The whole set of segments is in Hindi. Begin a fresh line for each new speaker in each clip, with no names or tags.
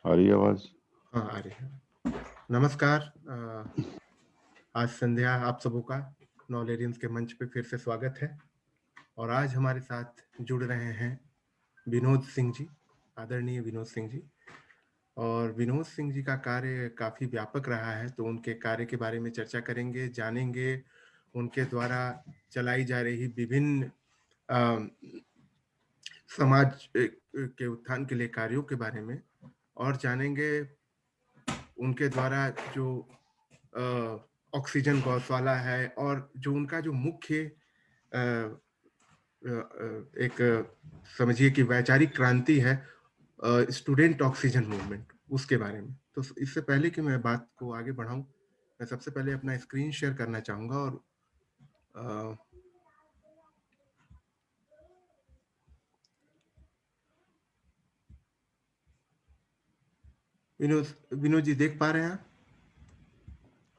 आ रही है आवाज?
हाँ, आ रही है। नमस्कार। आज संध्या आप सबों का नॉलेरियंस के मंच पे फिर से स्वागत है। और आज हमारे साथ जुड़ रहे हैं विनोद सिंह जी, आदरणीय विनोद सिंह जी। और विनोद सिंह जी का कार्य काफ़ी व्यापक रहा है, तो उनके कार्य के बारे में चर्चा करेंगे, जानेंगे उनके द्वारा चलाई जा रही विभिन्न अ, समाज के उत्थान के लिए कार्यों के बारे में, और जानेंगे उनके द्वारा जो ऑक्सीजन गौशाला है और जो उनका जो मुख्य एक समझिए कि वैचारिक क्रांति है, स्टूडेंट ऑक्सीजन मूवमेंट, उसके बारे में। तो इससे पहले कि मैं बात को आगे बढ़ाऊं, मैं सबसे पहले अपना स्क्रीन शेयर करना चाहूंगा। और अ, विनोद विनोद जी देख पा रहे हैं?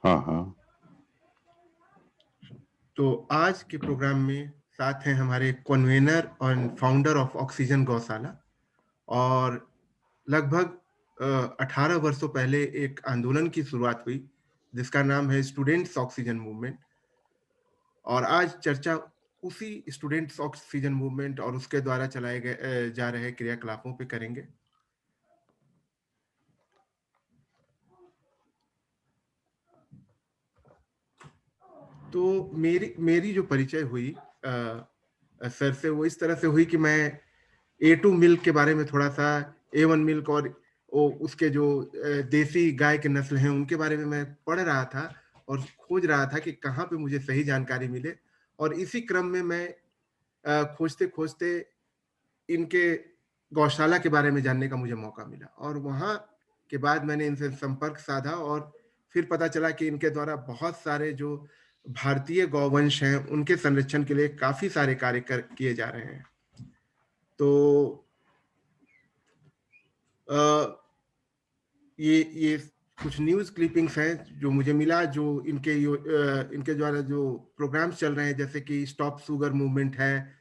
हाँ हाँ।
तो आज के प्रोग्राम में साथ हैं हमारे कन्वेनर और फाउंडर ऑफ ऑक्सीजन गौशाला। और लगभग 18 वर्षों पहले एक आंदोलन की शुरुआत हुई जिसका नाम है स्टूडेंट्स ऑक्सीजन मूवमेंट। और आज चर्चा उसी स्टूडेंट्स ऑक्सीजन मूवमेंट और उसके द्वारा चलाए गए जा रहे क्रियाकलापों पे करेंगे। तो मेरी मेरी जो परिचय हुई सर से, वो इस तरह से हुई कि मैं A2 मिल्क के बारे में थोड़ा सा, A1 मिल्क और उसके जो देसी गाय के नस्ल हैं उनके बारे में मैं पढ़ रहा था और खोज रहा था कि कहाँ पे मुझे सही जानकारी मिले। और इसी क्रम में मैं खोजते खोजते इनके गौशाला के बारे में जानने का मुझे मौका मिला, और वहाँ के बाद मैंने इनसे संपर्क साधा और फिर पता चला कि इनके द्वारा बहुत सारे जो भारतीय गौवंश हैं उनके संरक्षण के लिए काफी सारे कार्य किए जा रहे हैं। तो अ, ये कुछ न्यूज़ क्लिपिंग्स हैं जो मुझे मिला, जो इनके द्वारा जो प्रोग्राम्स चल रहे हैं, जैसे कि स्टॉप शुगर मूवमेंट है,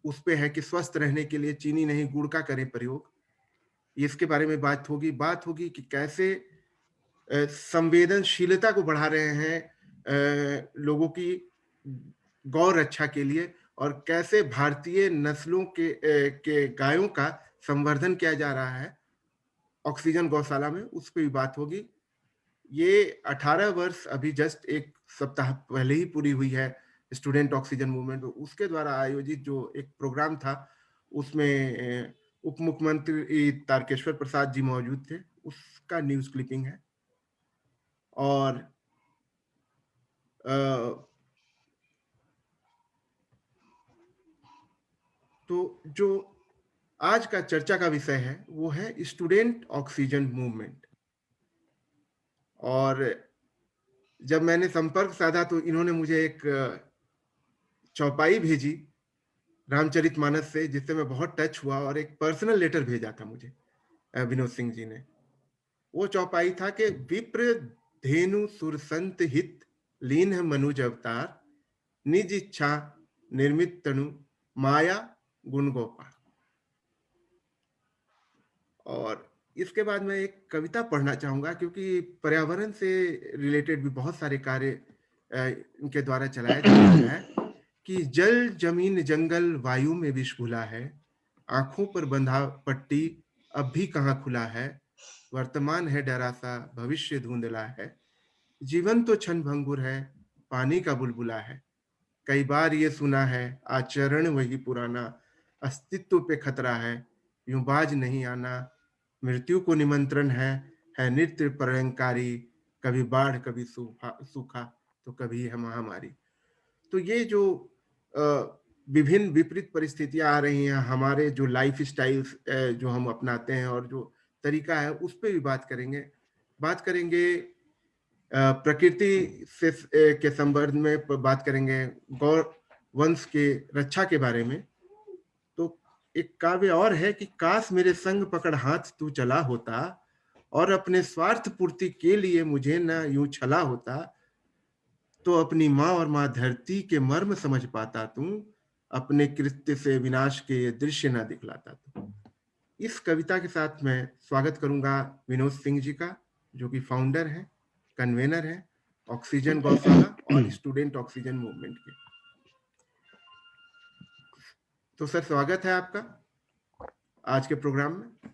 उस पे है कि स्वस्थ रहने के लिए चीनी नहीं गुड़ का करें प्रयोग। इसके बारे में बात होगी कि कैसे संवेदनशीलता को बढ़ा रहे हैं लोगों की गौ रक्षा के लिए, और कैसे भारतीय नस्लों के गायों का संवर्धन किया जा रहा है ऑक्सीजन गौशाला में, उस पर भी बात होगी। ये 18 वर्ष अभी जस्ट एक सप्ताह पहले ही पूरी हुई है स्टूडेंट ऑक्सीजन मूवमेंट। उसके द्वारा आयोजित जो एक प्रोग्राम था उसमें उप मुख्यमंत्री तारकेश्वर प्रसाद जी मौजूद थे, उसका न्यूज़ क्लिपिंग है। और अ, तो जो आज का चर्चा का विषय है वो है स्टूडेंट ऑक्सीजन मूवमेंट। और जब मैंने संपर्क साधा तो इन्होंने मुझे एक चौपाई भेजी रामचरितमानस से, जिससे मैं बहुत टच हुआ, और एक पर्सनल लेटर भेजा था मुझे विनोद सिंह जी ने। वो चौपाई था कि विप्र धेनु सुर संत हित लीन है मनुज अवतार, निज इच्छा निर्मित तनु माया गुण गोपाल। और इसके बाद मैं एक कविता पढ़ना चाहूंगा, क्योंकि पर्यावरण से रिलेटेड भी बहुत सारे कार्य इनके द्वारा चलाया जा रहा है। कि जल जमीन जंगल वायु में विष घुला है, आंखों पर बंधा पट्टी अब भी कहाँ खुला है, वर्तमान है डरा सा भविष्य धुंधला है, जीवन तो क्षण भंगुर है पानी का बुलबुला है, कई बार ये सुना है आचरण वही पुराना, अस्तित्व पे खतरा है यूं बाज नहीं आना, मृत्यु को निमंत्रण है नित्य प्रलयंकारी, कभी बाढ़ कभी सूखा तो कभी है महामारी। तो ये जो विभिन्न विपरीत परिस्थितियां आ रही हैं, हमारे जो लाइफ स्टाइल्स जो हम अपनाते हैं और जो तरीका है, उस पर भी बात करेंगे प्रकृति से के संबंध में बात करेंगे, गौ वंश के रक्षा के बारे में। तो एक काव्य और है कि काश मेरे संग पकड़ हाथ तू चला होता, और अपने स्वार्थ पूर्ति के लिए मुझे न यूं छला होता, तो अपनी माँ और माँ धरती के मर्म समझ पाता तू, अपने कृत्य से विनाश के ये दृश्य न दिखलाता तू। इस कविता के साथ मैं स्वागत करूंगा विनोद सिंह जी का, जो कि फाउंडर हैं, कन्वेनर हैं, ऑक्सीजन गौशाला और स्टूडेंट ऑक्सीजन मूवमेंट के। तो सर, स्वागत है आपका आज के प्रोग्राम में।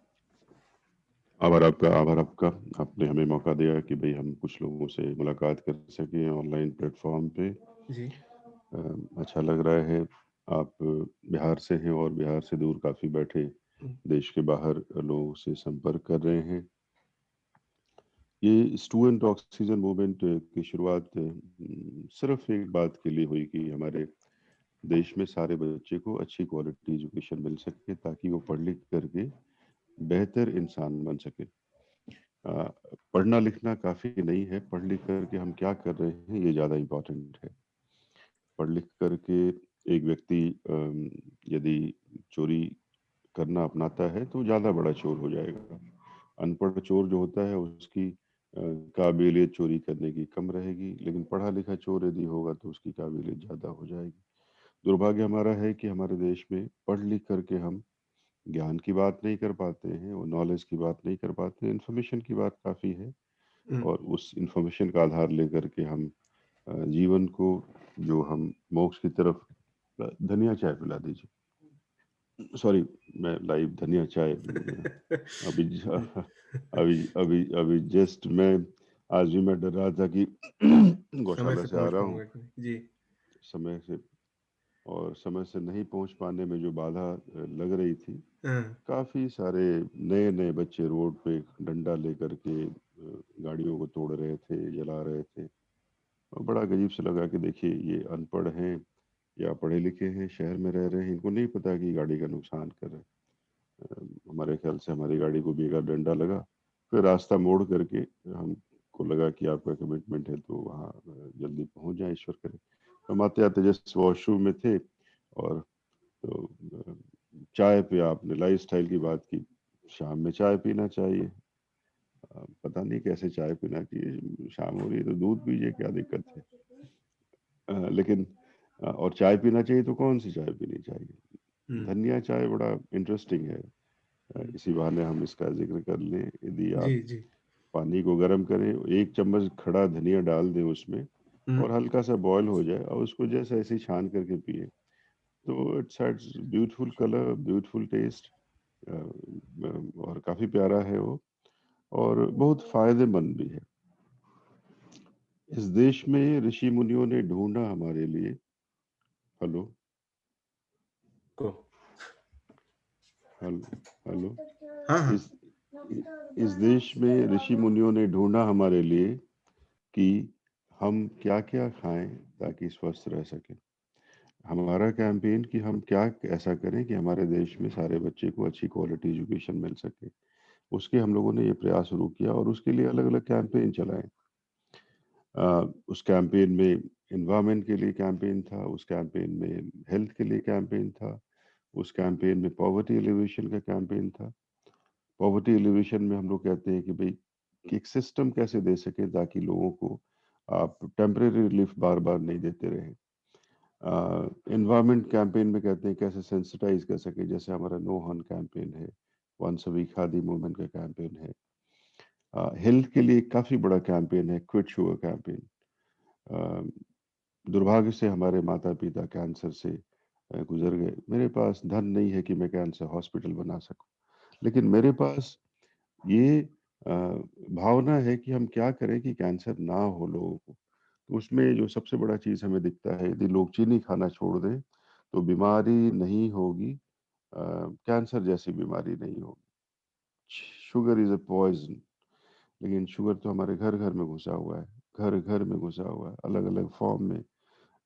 आभार आपका। आपने हमें मौका दिया कि भाई हम कुछ लोगों से मुलाकात कर सकें ऑनलाइन प्लेटफॉर्म पे।
जी।
अच्छा लग रहा है। आप बिहार से हैं और बिहार से दूर काफ़ी बैठे
हम्म,
देश के बाहर लोगों से संपर्क कर रहे हैं। ये स्टूडेंट ऑक्सीजन मूवमेंट की शुरुआत सिर्फ एक बात के लिए हुई कि हमारे देश में सारे बच्चे को अच्छी क्वालिटी एजुकेशन मिल सके ताकि वो पढ़ लिख करके बेहतर इंसान बन सके। अ, पढ़ना लिखना काफ़ी नहीं है, पढ़ लिख करके हम क्या कर रहे हैं ये ज़्यादा इम्पोर्टेंट है। पढ़ लिख करके एक व्यक्ति यदि चोरी करना अपनाता है तो ज़्यादा बड़ा चोर हो जाएगा। अनपढ़ चोर जो होता है उसकी काबिलियत चोरी करने की कम रहेगी, लेकिन पढ़ा लिखा चोर यदि होगा तो उसकी काबिलियत ज़्यादा हो जाएगी। दुर्भाग्य हमारा है कि हमारे देश में पढ़ लिख करके हम ज्ञान की बात नहीं कर पाते हैं और नॉलेज की बात नहीं कर पाते, इन्फॉर्मेशन की बात काफ़ी है।
हम्म,
और उस इन्फॉर्मेशन का आधार लेकर के हम जीवन को जो हम मोक्ष की तरफ धनिया चाय पिला दीजिए। सॉरी, मैं लाइव धनिया चाय अभी अभी अभी अभी जस्ट मैं आज भी मैं डर रहा था कि
समय
गौशाला
से
से आ
पहुंच
रहा हूँ
पाऊंगा कि नहीं? जी।
समय से, और समय से नहीं पहुंच पाने में जो बाधा लग रही थी।
हाँ।
काफी सारे नए नए बच्चे रोड पे डंडा लेकर के गाड़ियों को तोड़ रहे थे, जला रहे थे। और बड़ा अजीब से लगा कि देखिए ये अनपढ़ हैं या पढ़े लिखे हैं, शहर में रह रहे हैं, इनको नहीं पता कि गाड़ी का नुकसान कर रहे हैं। हमारे ख्याल से हमारी गाड़ी को भी एक आध डंडा लगा, फिर रास्ता मोड़ करके हमको लगा कि आपका कमिटमेंट है तो वहाँ जल्दी पहुँच जाए, ईश्वर करे। हम आते आते जस्ट वॉशरूम में थे और तो चाय पे आपने लाइफ स्टाइल की बात की। शाम में चाय पीना चाहिए। पता नहीं कैसे चाय पीना चाहिए, शाम हो रही है तो दूध पीजिए, क्या दिक्कत है। लेकिन और चाय पीना चाहिए तो कौन सी चाय पीनी चाहिए।
हम्म,
धनिया चाय बड़ा इंटरेस्टिंग है।
हम्म,
इसी बहाने हम इसका जिक्र कर लें। यदि
जी,
आप
जी।
पानी को गर्म करें, एक चम्मच खड़ा धनिया डाल दें उसमें
हम्म,
और हल्का सा बॉयल हो जाए और उसको जैसे ऐसे ही छान करके पिए तो इट्स हैड्स ब्यूटीफुल कलर, ब्यूटीफुल टेस्ट। और काफ़ी प्यारा है वो और बहुत फायदेमंद भी है। इस देश में ऋषि मुनियों ने ढूंढा हमारे लिए। हेलो।
को।
हेलो। हेलो।
हाँ, हाँ।
इस इस देश में ऋषि मुनियों ने ढूंढा हमारे लिए कि हम क्या क्या खाएं ताकि स्वस्थ रह सकें। हमारा कैंपेन कि हम क्या ऐसा करें कि हमारे देश में सारे बच्चे को अच्छी क्वालिटी एजुकेशन मिल सके, उसके हम लोगों ने ये प्रयास शुरू किया और उसके लिए अलग अलग कैंपेन चलाए। उस कैंपेन में एनवायरनमेंट के लिए कैंपेन था, उस कैंपेन में हेल्थ के लिए कैंपेन था, उस कैंपेन में पॉवर्टी एलिवेशन का कैंपेन था। पॉवर्टी एलिवेशन में हम लोग कहते हैं कि भाई कि एक सिस्टम कैसे दे सके ताकि लोगों को आप टेम्परेरी रिलीफ बार बार नहीं देते रहे। एनवायरनमेंट कैंपेन में कहते हैं कैसे सेंसिटाइज कर सके, जैसे हमारा नो हर्न कैंपेन है, once a week Khadi movement का कैंपेन है। हेल्थ के लिए काफ़ी बड़ा कैंपेन है, क्विट शुगर कैंपेन। दुर्भाग्य से हमारे माता पिता कैंसर से गुजर गए। मेरे पास धन नहीं है कि मैं कैंसर हॉस्पिटल बना सकूं, लेकिन मेरे पास ये भावना है कि हम क्या करें कि कैंसर ना हो लोगों को। तो उसमें जो सबसे बड़ा चीज़ हमें दिखता है, यदि लोग चीनी खाना छोड़ दें तो बीमारी नहीं होगी, कैंसर जैसी बीमारी नहीं होगी। Sugar is a poison. लेकिन शुगर तो हमारे घर घर में घुसा हुआ है, घर घर में घुसा हुआ है, अलग अलग फॉर्म में।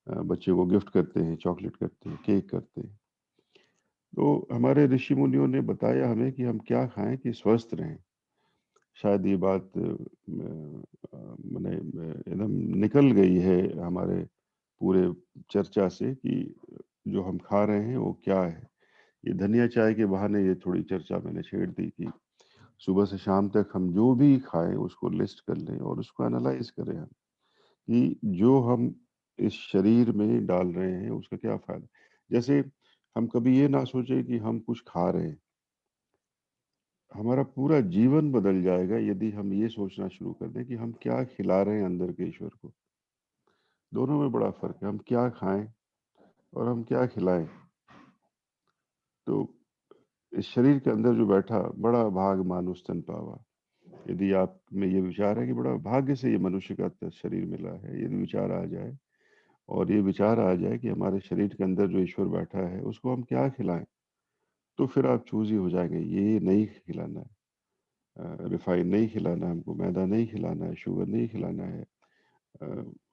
बच्चे को गिफ्ट करते हैं, चॉकलेट करते हैं, केक करते हैं। तो हमारे ऋषि मुनियों ने बताया हमें कि हम क्या खाएं कि स्वस्थ रहें। शायद ये बात मैंने एकदम निकल गई है हमारे पूरे चर्चा से कि जो हम खा रहे हैं वो क्या है। ये धनिया चाय के बहाने ये थोड़ी चर्चा मैंने छेड़ दी कि सुबह से शाम तक हम जो भी खाएं उसको लिस्ट कर लें और उसको एनालाइज करें हम कि जो हम इस शरीर में डाल रहे हैं उसका क्या फायदा। जैसे हम कभी ये ना सोचे कि हम कुछ खा रहे हैं, हमारा पूरा जीवन बदल जाएगा यदि हम ये सोचना शुरू कर दें कि हम क्या खिला रहे हैं अंदर के ईश्वर को। दोनों में बड़ा फ़र्क है, हम क्या खाएँ और हम क्या खिलाएँ। तो इस शरीर के अंदर जो बैठा बड़ा भाग मानुष तन पावा। यदि आप में ये विचार है कि बड़ा भाग्य से ये मनुष्य का शरीर मिला है, यदि विचार आ जाए और ये विचार आ जाए कि हमारे शरीर के अंदर जो ईश्वर बैठा है, उसको हम क्या खिलाएँ? तो फिर आप चूज़ी हो जाएँगे, ये नहीं खिलाना है। रिफाइन नहीं खिलाना है हमको, मैदा नहीं खिलाना है, शुगर नहीं खिलाना है,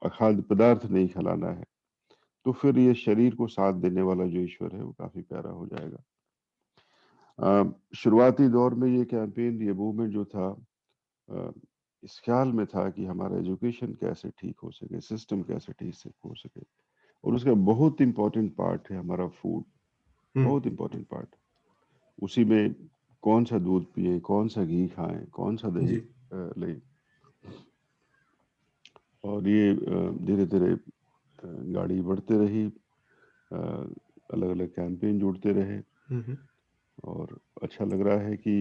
अखाद्य पदार्थ नहीं खिलाना है। तो फिर ये शरीर को साथ देने वाला जो ईश्वर है, वो काफ़ी प्यारा हो जाएगा। शुरुआती दौर में ये कैंपेन, ये मूवमेंट जो था, अ, इस ख़्याल में था कि हमारा एजुकेशन कैसे ठीक हो सके, सिस्टम कैसे ठीक से हो सके और उसका बहुत इम्पोर्टेंट पार्ट है हमारा फूड,
हुँ,
बहुत इम्पोर्टेंट पार्ट। उसी में कौन-सा दूध पिएँ, कौन-सा घी खाएँ, कौन-सा दही
जी,
लें और ये धीरे-धीरे गाड़ी बढ़ते रही, अलग-अलग कैंपेन जुड़ते रहे
हुँ, हुँ,
और अच्छा लग रहा है कि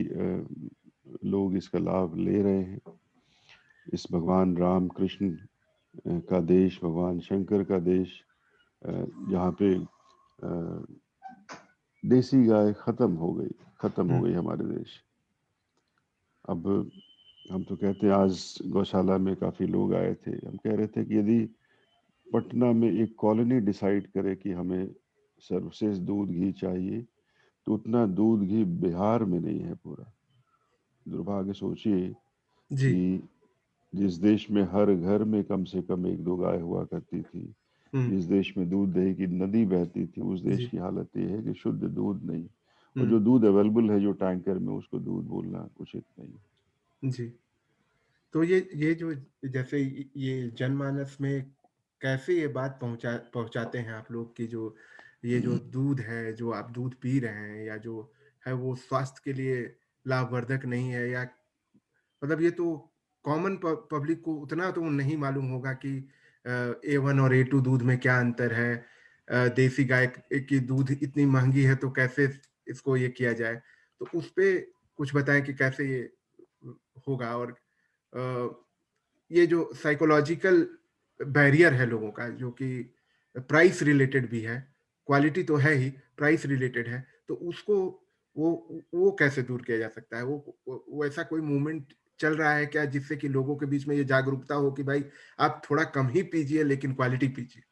लोग इसका लाभ ले रहे हैं। इस भगवान राम कृष्ण का देश, भगवान शंकर का देश, अ, जहाँ पे देसी गाय खत्म हो
हुँ,
गई हमारे देश। अब हम तो कहते हैं, आज गौशाला में काफ़ी लोग आए थे। हम कह रहे थे कि यदि पटना में एक कॉलोनी डिसाइड करे कि हमें सर्वश्रेष्ठ दूध घी चाहिए, तो उतना दूध घी बिहार में नहीं है पूरा। दुर्भाग्य सोचिए
जी,
कि जिस देश में हर घर में कम से कम 1-2 गाय हुआ करती थी,
हुँ,
जिस देश में दूध-दही की नदी बहती थी, उस देश
जी,
की हालत ये है कि शुद्ध दूध नहीं और
हुँ,
जो दूध अवेलेबल है जो टैंकर में, उसको दूध बोलना उचित नहीं है।
जी। तो ये जो जैसे ये जनमानस में कैसे ये बात पहुँचाते हैं आप लोग कि जो ये जो दूध है, जो आप दूध पी रहे हैं या जो है वो स्वास्थ्य के लिए लाभवर्धक नहीं है या मतलब ये तो कॉमन पब्लिक को उतना तो नहीं मालूम होगा कि A1 और A2 दूध में क्या अंतर है। देसी गाय की दूध इतनी महँगी है तो कैसे इसको ये किया जाए? तो उसपे कुछ बताएँ कि कैसे ये होगा और अ, ये जो साइकोलॉजिकल बैरियर है लोगों का जो कि प्राइस रिलेटेड भी है, क्वालिटी तो है ही, प्राइस रिलेटेड है, तो उसको वो कैसे दूर किया जा सकता है? वो ऐसा कोई मूवमेंट चल रहा है क्या जिससे कि लोगों के बीच में ये जागरूकता हो कि भाई आप थोड़ा कम ही पीजिए लेकिन क्वालिटी पीजिए?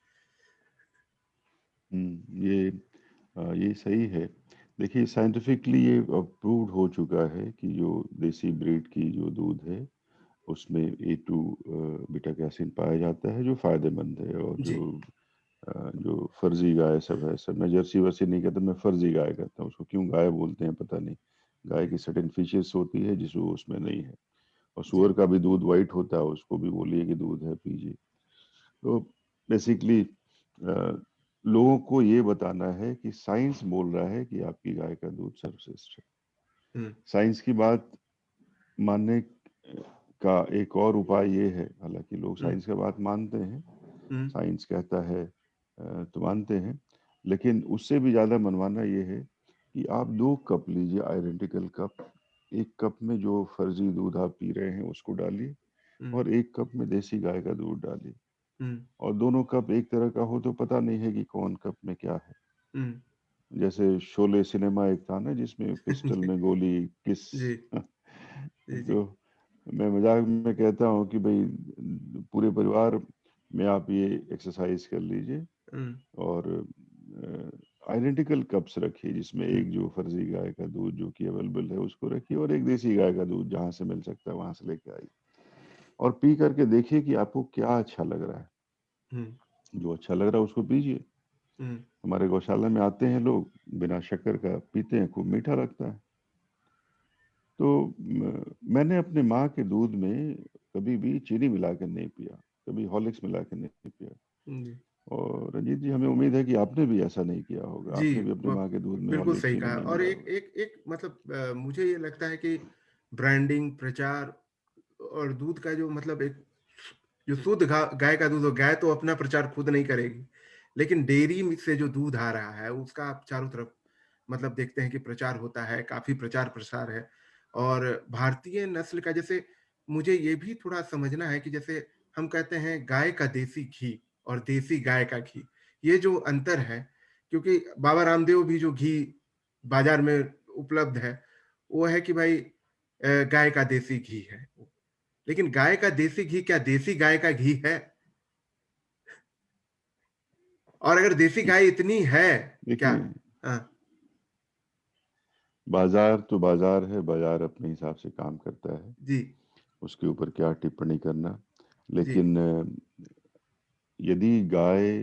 ये सही है। देखिए, साइंटिफिकली ये प्रूव्ड हो चुका है कि जो देसी ब्रीड की जो दूध है, उसमें ए2 बीटा कैसीन पाया जाता है, जो फ़ायदेमंद है और
जी,
जो फर्जी गाय सब है, सब मैं जर्सी-वर्सी नहीं कहता, मैं फर्जी गाय कहता हूँ। उसको क्यों गाय बोलते हैं पता नहीं। गाय
जी,
की सर्टेन फीचर्स होती है जिसको उसमें नहीं है और
जी,
सूअर का भी दूध व्हाइट होता है, उसको भी बोलिए कि दूध है, पीजिए। तो बेसिकली लोगों को ये बताना है कि साइंस बोल रहा है कि आपकी गाय का दूध सर्वश्रेष्ठ है।
हुँ,
साइंस की बात मानने का एक और उपाय ये है, हालाँकि लोग
हुँ,
साइंस का बात मानते हैं,
हुँ,
साइंस कहता है तो मानते हैं, लेकिन उससे भी ज़्यादा मनवाना ये है कि आप 2 कप लीजिए, आइडेंटिकल कप। 1 कप में जो फर्जी दूध आप पी रहे हैं उसको डालिए
हुँ,
और 1 कप में देसी गाय का दूध डालिए
हुँ,
और दोनों कप एक तरह का हो तो पता नहीं है कि कौन कप में क्या है।
हुँ,
जैसे शोले सिनेमा एक था ना जिसमें पिस्टल में गोली किस
जी, जी, जी,
तो मैं मज़ाक में कहता हूँ कि भई पूरे परिवार में आप ये एक्सरसाइज़ कर लीजिए
हुँ,
और आइडेंटिकल कप्स रखिए जिसमें
हुँ,
एक जो फर्जी गाय का दूध जो कि अवेलेबल है उसको रखिए और एक देसी गाय का दूध जहाँ से मिल सकता है वहाँ से लेके आइए और पी करके देखिए कि आपको क्या अच्छा लग रहा है।
हुँ,
जो अच्छा लग रहा है उसको पीजिए।
हुँ,
हमारे गौशाला में आते हैं लोग, बिना शक्कर का पीते हैं, खूब मीठा लगता है। तो मैंने अपने माँ के दूध में कभी भी चीनी मिलाकर नहीं पिया, कभी हॉर्लिक्स मिलाकर नहीं पिया
जी।
और रंजीत जी, हमें उम्मीद है कि आपने भी ऐसा नहीं किया होगा।
जी,
आपने भी अपने
ब
माँ के दूध में
बिल्कुल
हॉर्लिक्स,
सही
चीनी
कहा
नहीं
और
मिलाया
एक
होगा।
एक एक मतलब मुझे ये लगता है कि ब्रांडिंग, प्रचार और दूध का जो मतलब एक जो शुद्ध गाय का दूध हो, गाय तो अपना प्रचार खुद नहीं करेगी। लेकिन डेयरी में से जो दूध आ रहा है, उसका आप चारों तरफ मतलब देखते हैं कि प्रचार होता है, काफ़ी प्रचार-प्रसार है। और भारतीय नस्ल का जैसे मुझे ये भी थोड़ा समझना है कि जैसे हम कहते हैं गाय का देसी घी और देसी गाय का घी, ये जो अंतर है, क्योंकि बाबा रामदेव भी जो घी बाज़ार में उपलब्ध है, वो है कि भाई गाय का देसी घी है। लेकिन गाय का देसी घी क्या देसी गाय का घी है? और अगर देसी गाय इतनी है क्या?
देखिए,
हाँ,
बाजार तो बाजार है, बाजार अपने हिसाब से काम करता है,
जी,
उसके ऊपर क्या टिप्पणी करना।
जी।
लेकिन यदि गाय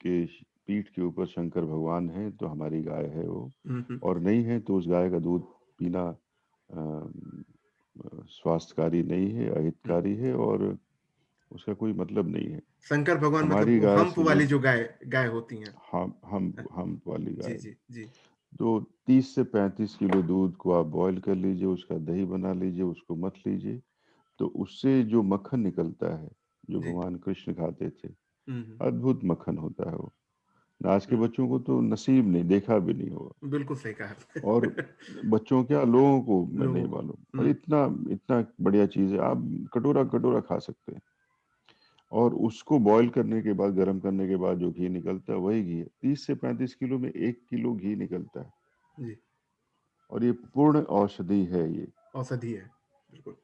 के पीठ के ऊपर शंकर भगवान है तो हमारी गाय है वो,
हुँ, हुँ,
और नहीं है तो उस गाय का दूध पीना स्वास्थ्यकारी नहीं है,
हुँ।
अहितकारी है, और उसका कोई मतलब नहीं है।
शंकर भगवान मतलब
हमारी
वो
गाय
हम्प
से जो
वाली जो गाय गाय होती हैं।
हम वाली
जी,
गाय,
जी, जी।
तो 30 से 35 किलो दूध को आप बॉईल कर लीजिए, उसका दही बना लीजिए, उसको मथ लीजिए, तो उससे जो मक्खन निकलता है, जो
जी।
भगवान कृष्ण खाते थे,
हुँ, हुँ,
अद्भुत मक्खन होता है वो। आज के
हुँ।
बच्चों को तो नसीब नहीं, देखा भी नहीं होगा।
बिल्कुल सही कहा
और
आपने।
बच्चों क्या, लोगों को मैं नहीं
लोगों को।
मालूम, और
हुँ,
इतना इतना बढ़िया चीज़ है, आप कटोरा-कटोरा खा सकते हैं। और उसको बॉयल करने के बाद, गरम करने के बाद जो घी निकलता है, वही घी है। 30 से 35 किलो में 1 किलो घी निकलता है,
जी,
और ये पूर्ण औषधि है ये,
औषधि है। बिल्कुल।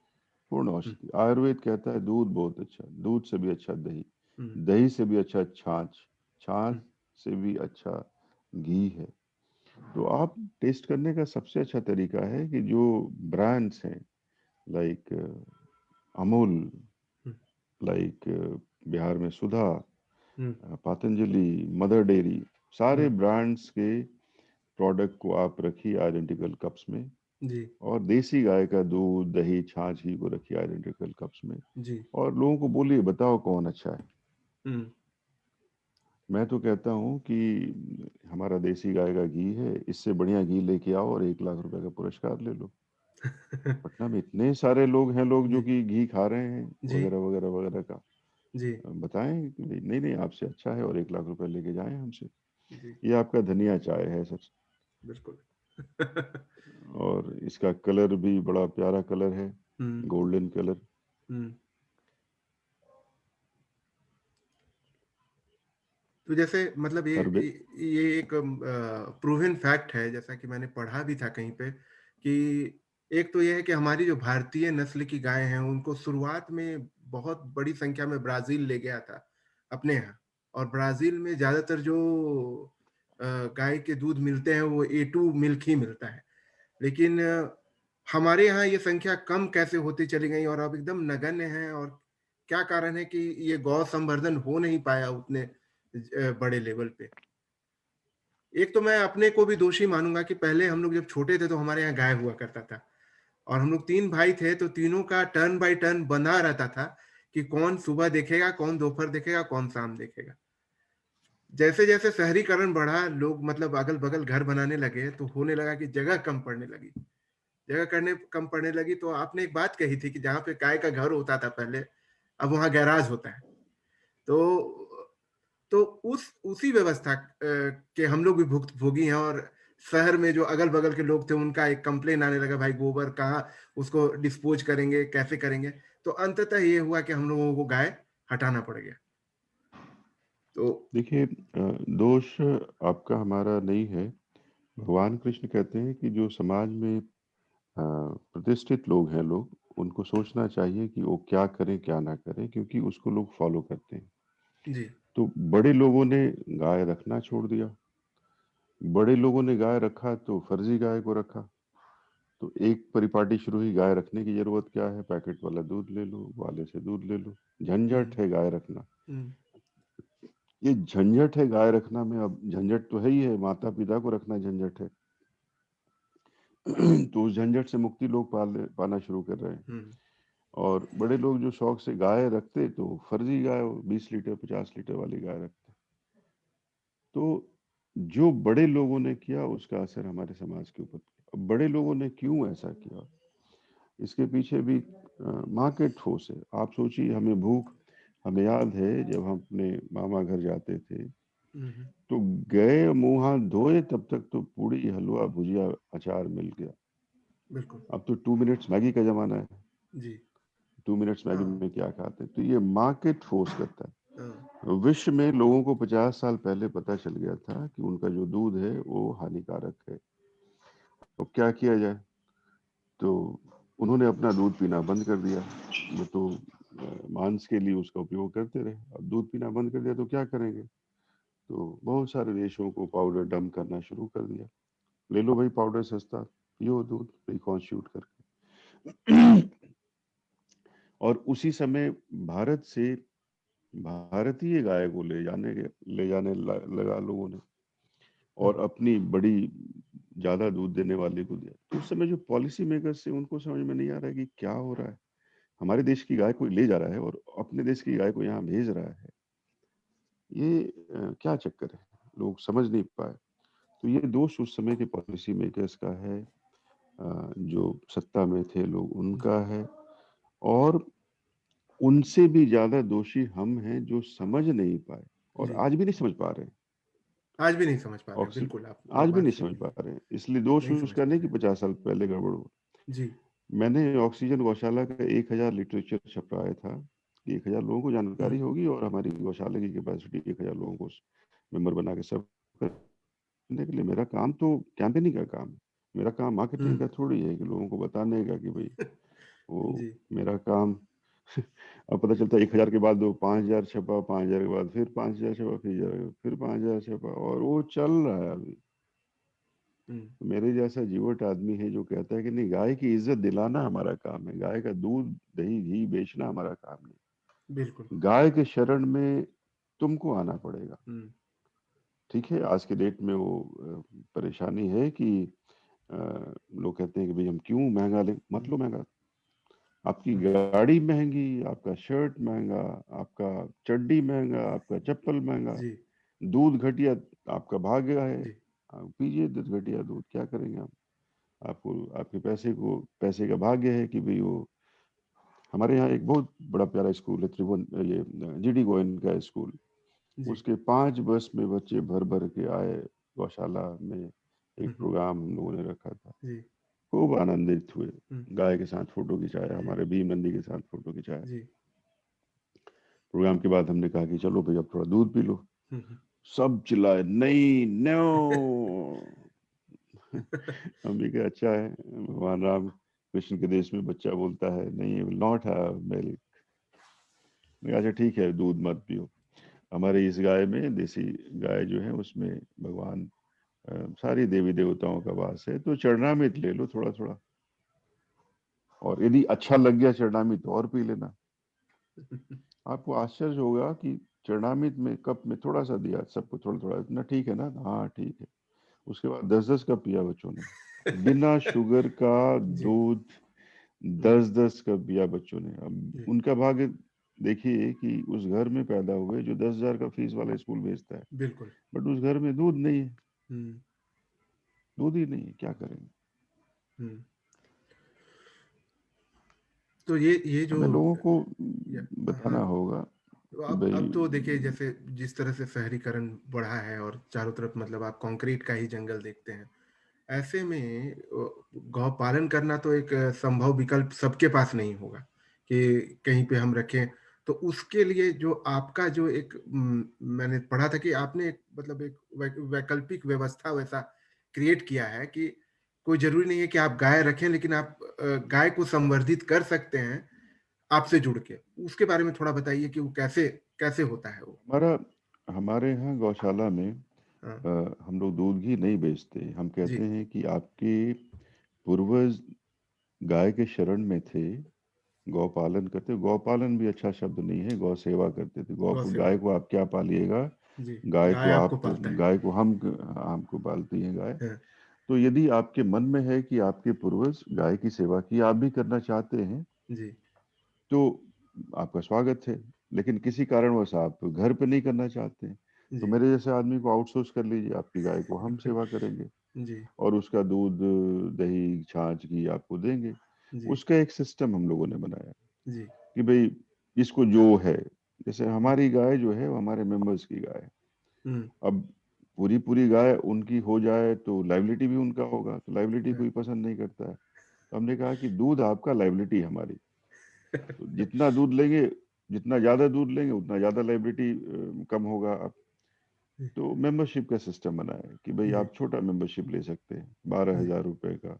पूर्ण
हुँ,
औषधि। आयुर्वेद कहता है दूध बहुत अच्छा, दूध से भी अच्छा दही,
हुँ,
दही से भी अच्छा छाछ, छाछ
हुँ,
से भी अच्छा घी है। तो आप टेस्ट करने का सबसे अच्छा तरीका है कि जो ब्रांड्स हैं, लाइक अमूल,
हुँ,
लाइक बिहार में सुधा,
हुँ,
पतंजलि, मदर डेयरी, सारे
हुँ।
ब्रांड्स के प्रोडक्ट को आप रखिए आइडेंटिकल कप्स में,
जी,
और देसी गाय का दूध, दही, छाछ ही को रखिए आइडेंटिकल कप्स में,
जी।
और लोगों को बोलिए, बताओ कौन अच्छा है।
हुँ।
मैं तो कहता हूँ कि हमारा देसी गाय का घी है, इससे बढ़िया घी लेके आओ और 1 लाख रुपए का पुरस्कार ले लो। पटना में इतने सारे लोग हैं, लोग जो
जी,
कि घी खा रहे हैं,
जी,
वगैरह वगैरह वगैरह का।
जी,
बताएं कि भाई नहीं नहीं, आपसे अच्छा है, और 1 लाख रुपए लेके जाएं हमसे।
जी,
ये आपका धनिया चाय है सर।
बिल्कुल।
और इसका कलर भी बड़ा प्यारा कलर है,
हुँ,
गोल्डन कलर।
हुँ। तो जैसे मतलब
हर बे
ये एक प्रूवन फैक्ट है जैसा कि मैंने पढ़ा भी था कहीं पे कि एक तो ये है कि हमारी जो भारतीय नस्ल की गाय हैं उनको शुरुआत में बहुत बड़ी संख्या में ब्राज़ील ले गया था अपने यहाँ और ब्राज़ील में ज़्यादातर जो गाय के दूध मिलते हैं वो A2 मिल्क ही मिलता है। लेकिन हमारे यहाँ ये संख्या कम कैसे होती चली गई और अब एकदम नगण्य है और क्या कारण है कि ये गौ संवर्धन हो नहीं पाया उतने बड़े लेवल पे। एक तो मैं अपने को भी दोषी मानूँगा कि पहले हम लोग जब छोटे थे तो हमारे यहाँ गाय हुआ करता था और हम लोग 3 भाई थे तो तीनों का टर्न बाय टर्न बँधा रहता था कि कौन सुबह देखेगा, कौन दोपहर देखेगा, कौन शाम देखेगा। जैसे-जैसे शहरीकरण बढ़ा, लोग मतलब अगल-बगल घर बनाने लगे तो होने लगा कि जगह कम पड़ने लगी। जगह करने कम पड़ने लगी तो आपने एक बात कही थी कि जहाँ पे गाय का घर होता था पहले, अब वहाँ गैराज होता है। तो तो उसी व्यवस्था के हम लोग भी भुक्तभोगी हैं और शहर में जो अगल-बगल के लोग थे उनका एक कंप्लेन आने लगा भाई गोबर कहाँ उसको डिस्पोज़ करेंगे, कैसे करेंगे? तो अंततः ये हुआ कि हम लोगों को गाय हटाना पड़ गया। तो
देखिए, दोष आपका हमारा नहीं है। भगवान कृष्ण कहते हैं कि जो समाज में प्रतिष्ठित लोग हैं, लोग उनको सोचना चाहिए कि वो क्या करें क्या ना करें, क्योंकि उसको लोग फॉलो करते हैं।
जी।
तो बड़े लोगों ने गाय रखना छोड़ दिया, बड़े लोगों ने गाय रखा तो फर्जी गाय को रखा। तो एक परिपाटी शुरू हुई, गाय रखने की जरूरत क्या है, पैकेट वाला दूध ले लो, वाले से दूध ले लो, झंझट
हुँ,
है गाय रखना।
हुँ,
ये झंझट है गाय रखना में, अब झंझट तो है ही है, माता पिता को रखना झंझट है। तो उस झंझट से मुक्ति लोग पाना शुरू कर रहे हैं।
हुँ,
और बड़े लोग जो शौक से गाय रखते, तो फर्जी गाय 20 लीटर 50 लीटर वाली गाय रखते। तो जो बड़े लोगों ने किया उसका असर हमारे समाज के ऊपर। अब बड़े लोगों ने क्यों ऐसा किया, इसके पीछे भी मार्केट फोर्स है। आप सोचिए, हमें याद है जब हम अपने मामा घर जाते थे,
हुँ, हुँ।
तो गए मुंह हाथ धोए तब तक तो पूड़ी हलवा भुजिया अचार मिल गया।
बिल्कुल।
अब तो 2 मिनट्स मैगी का ज़माना है।
जी।
2 मिनट्स मैगी
हाँ,
में क्या खाते हैं? तो ये मार्केट फ़ोर्स करता
हाँ।
है। विश्व में लोगों को 50 साल पहले पता चल गया था कि उनका जो दूध है वो हानिकारक है। तो क्या किया जाए? तो उन्होंने अपना दूध पीना बंद कर दिया। वो तो मांस के लिए उसका उपयोग करते रहे। अब दूध पीना बंद कर दिया तो क्या करेंगे? तो बहुत सारे देशों को पाउडर डंप करना शुरू कर दिया। ले लो भाई पाउडर सस्ता, पियो दूध रिकॉन्स्टिट्यूट करके। और उसी समय भारत से भारतीय गाय को ले जाने लगा लोगों ने,
हुँ,
और अपनी बड़ी ज्यादा दूध देने वाले को दिया। तो उस समय जो पॉलिसी मेकर्स थे उनको समझ में नहीं आ रहा है कि क्या हो रहा है। हमारे देश की गाय को ले जा रहा है और अपने देश की गाय को यहाँ भेज रहा है। ये क्या चक्कर है, लोग समझ नहीं पाए। तो ये दोष उस समय के पॉलिसी मेकर्स का है, जो सत्ता में थे लोग
जी।
उनका है, और उनसे भी ज्यादा दोषी हम हैं जो समझ नहीं पाए और
जी।
आज भी नहीं समझ पा रहे हैं।
आज भी नहीं समझ पा रहे हैं,
ऑक्सी
बिल्कुल, आप
आज भी
बात
नहीं
सही
समझ
कही।
पा रहे हैं, इसलिए दोष
नहीं समझ
उसका
पा
नहीं
रहे
कि
हैं।
50 साल पहले गड़बड़ हुआ।
जी।
मैंने ऑक्सीजन गौशाला का 1000 लिटरेचर छपवाया था कि 1000 लोगों को
हुँ,
जानकारी होगी और हमारी गौशाला की कैपेसिटी 1000 लोगों को मेंबर बना के सब करने के लिए। मेरा काम तो कैंपेनिंग का काम है। मेरा काम मार्केटिंग
हुँ।
का थोड़ी है कि लोगों को बताने का कि भाई वो
जी,
मेरा काम। अब पता चलता है 1000 के बाद वो 5000 छपा, 5000 के बाद फिर 5000 छपा, फिर 5000 छपा, और वो चल रहा है अभी।
हुँ,
तो मेरे जैसा जीवट आदमी है जो कहता है कि नहीं, गाय की इज्जत दिलाना हमारा काम है, गाय का दूध दही घी बेचना हमारा काम
बिल्कुल।
नहीं। गाय के शरण में तुमको आना पड़ेगा।
हुँ,
ठीक है, आज के डेट में वो परेशानी है कि अ, लोग कहते हैं कि भाई हम क्यों महंगा ले, मत
हुँ,
लो महंगा। आपकी
हुँ।
गाड़ी महंगी, आपका शर्ट महंगा, आपका चड्डी महंगा, आपका चप्पल महंगा,
जी,
दूध घटिया, आपका भाग्य है।
जी।
आप पीजिए दूध घटिया दूध, क्या करेंगे आप? आपको आपके पैसे का भाग्य है कि भाई वो। हमारे यहाँ एक बहुत बड़ा प्यारा स्कूल है, त्रिभुवन, ये जीडी गोयन का स्कूल।
जी।
उसके 5 बस में बच्चे भर भर के आए गौशाला में।
हुँ,
एक
हुँ।
प्रोग्राम हम लोगों ने रखा था,
जी,
खूब आनंदित हुए।
हुँ,
गाय के साथ फोटो खिंचाया, हमारे भीम नंदी के साथ फोटो खिंचाया।
जी।
प्रोग्राम के बाद हमने कहा कि चलो भाई अब थोड़ा दूध पी लो।
हुँ, हुँ।
सब चिल्लाए, नहीं, नो। हम भी कहा अच्छा है, भगवान राम कृष्ण के देश में बच्चा बोलता है नहीं, विल नॉट हैव मिल्क। मैं कहा अच्छा ठीक है, दूध मत पियो। हमारे इस गाय में, देसी गाय जो है उसमें भगवान, सारी देवी देवताओं का वास है, तो चरणामृत ले लो थोड़ा थोड़ा, और यदि अच्छा लग गया चरणामृत तो और पी लेना। आपको आश्चर्य होगा कि चरणामृत में कप में थोड़ा सा दिया सबको, थोड़ा थोड़ा, इतना ठीक है ना, हाँ ठीक है। उसके बाद 10-10 कप पिया बच्चों ने, बिना शुगर का
जी,
दूध।
हुँ,
10-10 कप पिया बच्चों ने। अब
जी,
उनका भाग्य देखिए कि उस घर में पैदा हुए जो 10,000 का फीस वाला स्कूल भेजता है,
बिल्कुल।
बट उस घर में दूध नहीं है।
हुँ,
दूध ही नहीं है, क्या करेंगे?
हुँ। तो ये जो
हमें लोगों को
या
बताना
हाँ,
होगा
तो
कि
अब
भाई।
तो देखिए जैसे जिस तरह से शहरीकरण बढ़ा है और चारों तरफ मतलब आप कंक्रीट का ही जंगल देखते हैं। ऐसे में गौ पालन करना तो एक संभव विकल्प सबके पास नहीं होगा कि कहीं पे हम रखें। तो उसके लिए जो आपका जो एक मैंने पढ़ा था कि आपने एक मतलब एक वैकल्पिक व्यवस्था वैसा क्रिएट किया है कि कोई ज़रूरी नहीं है कि आप गाय रखें, लेकिन आप गाय को संवर्धित कर सकते हैं आपसे जुड़ के। उसके बारे में थोड़ा बताइए कि वो कैसे कैसे होता है वो?
हमारा हमारे यहाँ गौशाला में
हाँ,
हम लोग दूध घी नहीं बेचते। हम कहते
जी,
हैं कि आपके पूर्वज गाय के शरण में थे, गौ पालन करते। गौ पालन भी अच्छा शब्द नहीं है, गौ सेवा करते थे।
गौ सेवा।
गाय को आप क्या पालिएगा?
जी,
गाय
गाय
को
आपको
आप,
पालता है।
गाय को हमको पालती है गाय।
हाँ,
तो यदि आपके मन में है कि आपके पूर्वज गाय की सेवा की, आप भी करना चाहते हैं,
जी,
तो आपका स्वागत है। लेकिन किसी कारणवश आप घर पे नहीं करना चाहते हैं, तो
जी।
मेरे जैसे आदमी को आउटसोर्स कर लीजिए, आपकी गाय को हम सेवा करेंगे
जी,
और उसका दूध दही छाछ घी आपको देंगे।
जी,
उसका एक सिस्टम हम लोगों ने बनाया
जी।
कि भाई इसको जो है, जैसे
हुँ,
हमारी गाय जो है वो हमारे मेंबर्स की गाय है।
हुँ,
अब पूरी पूरी गाय उनकी हो जाए तो लाइबिलिटी भी उनका होगा, तो लाइबिलिटी
हाँ,
कोई पसंद नहीं करता है। तो हमने कहा कि दूध आपका, लायबिलिटी हमारी। तो जितना दूध लेंगे, जितना ज़्यादा दूध लेंगे उतना ज़्यादा लायबिलिटी कम होगा। आप तो मेंबरशिप का सिस्टम बनाया कि भाई
जी,
आप छोटा मेंबरशिप ले सकते हैं,
जी,
12,000 रुपए का,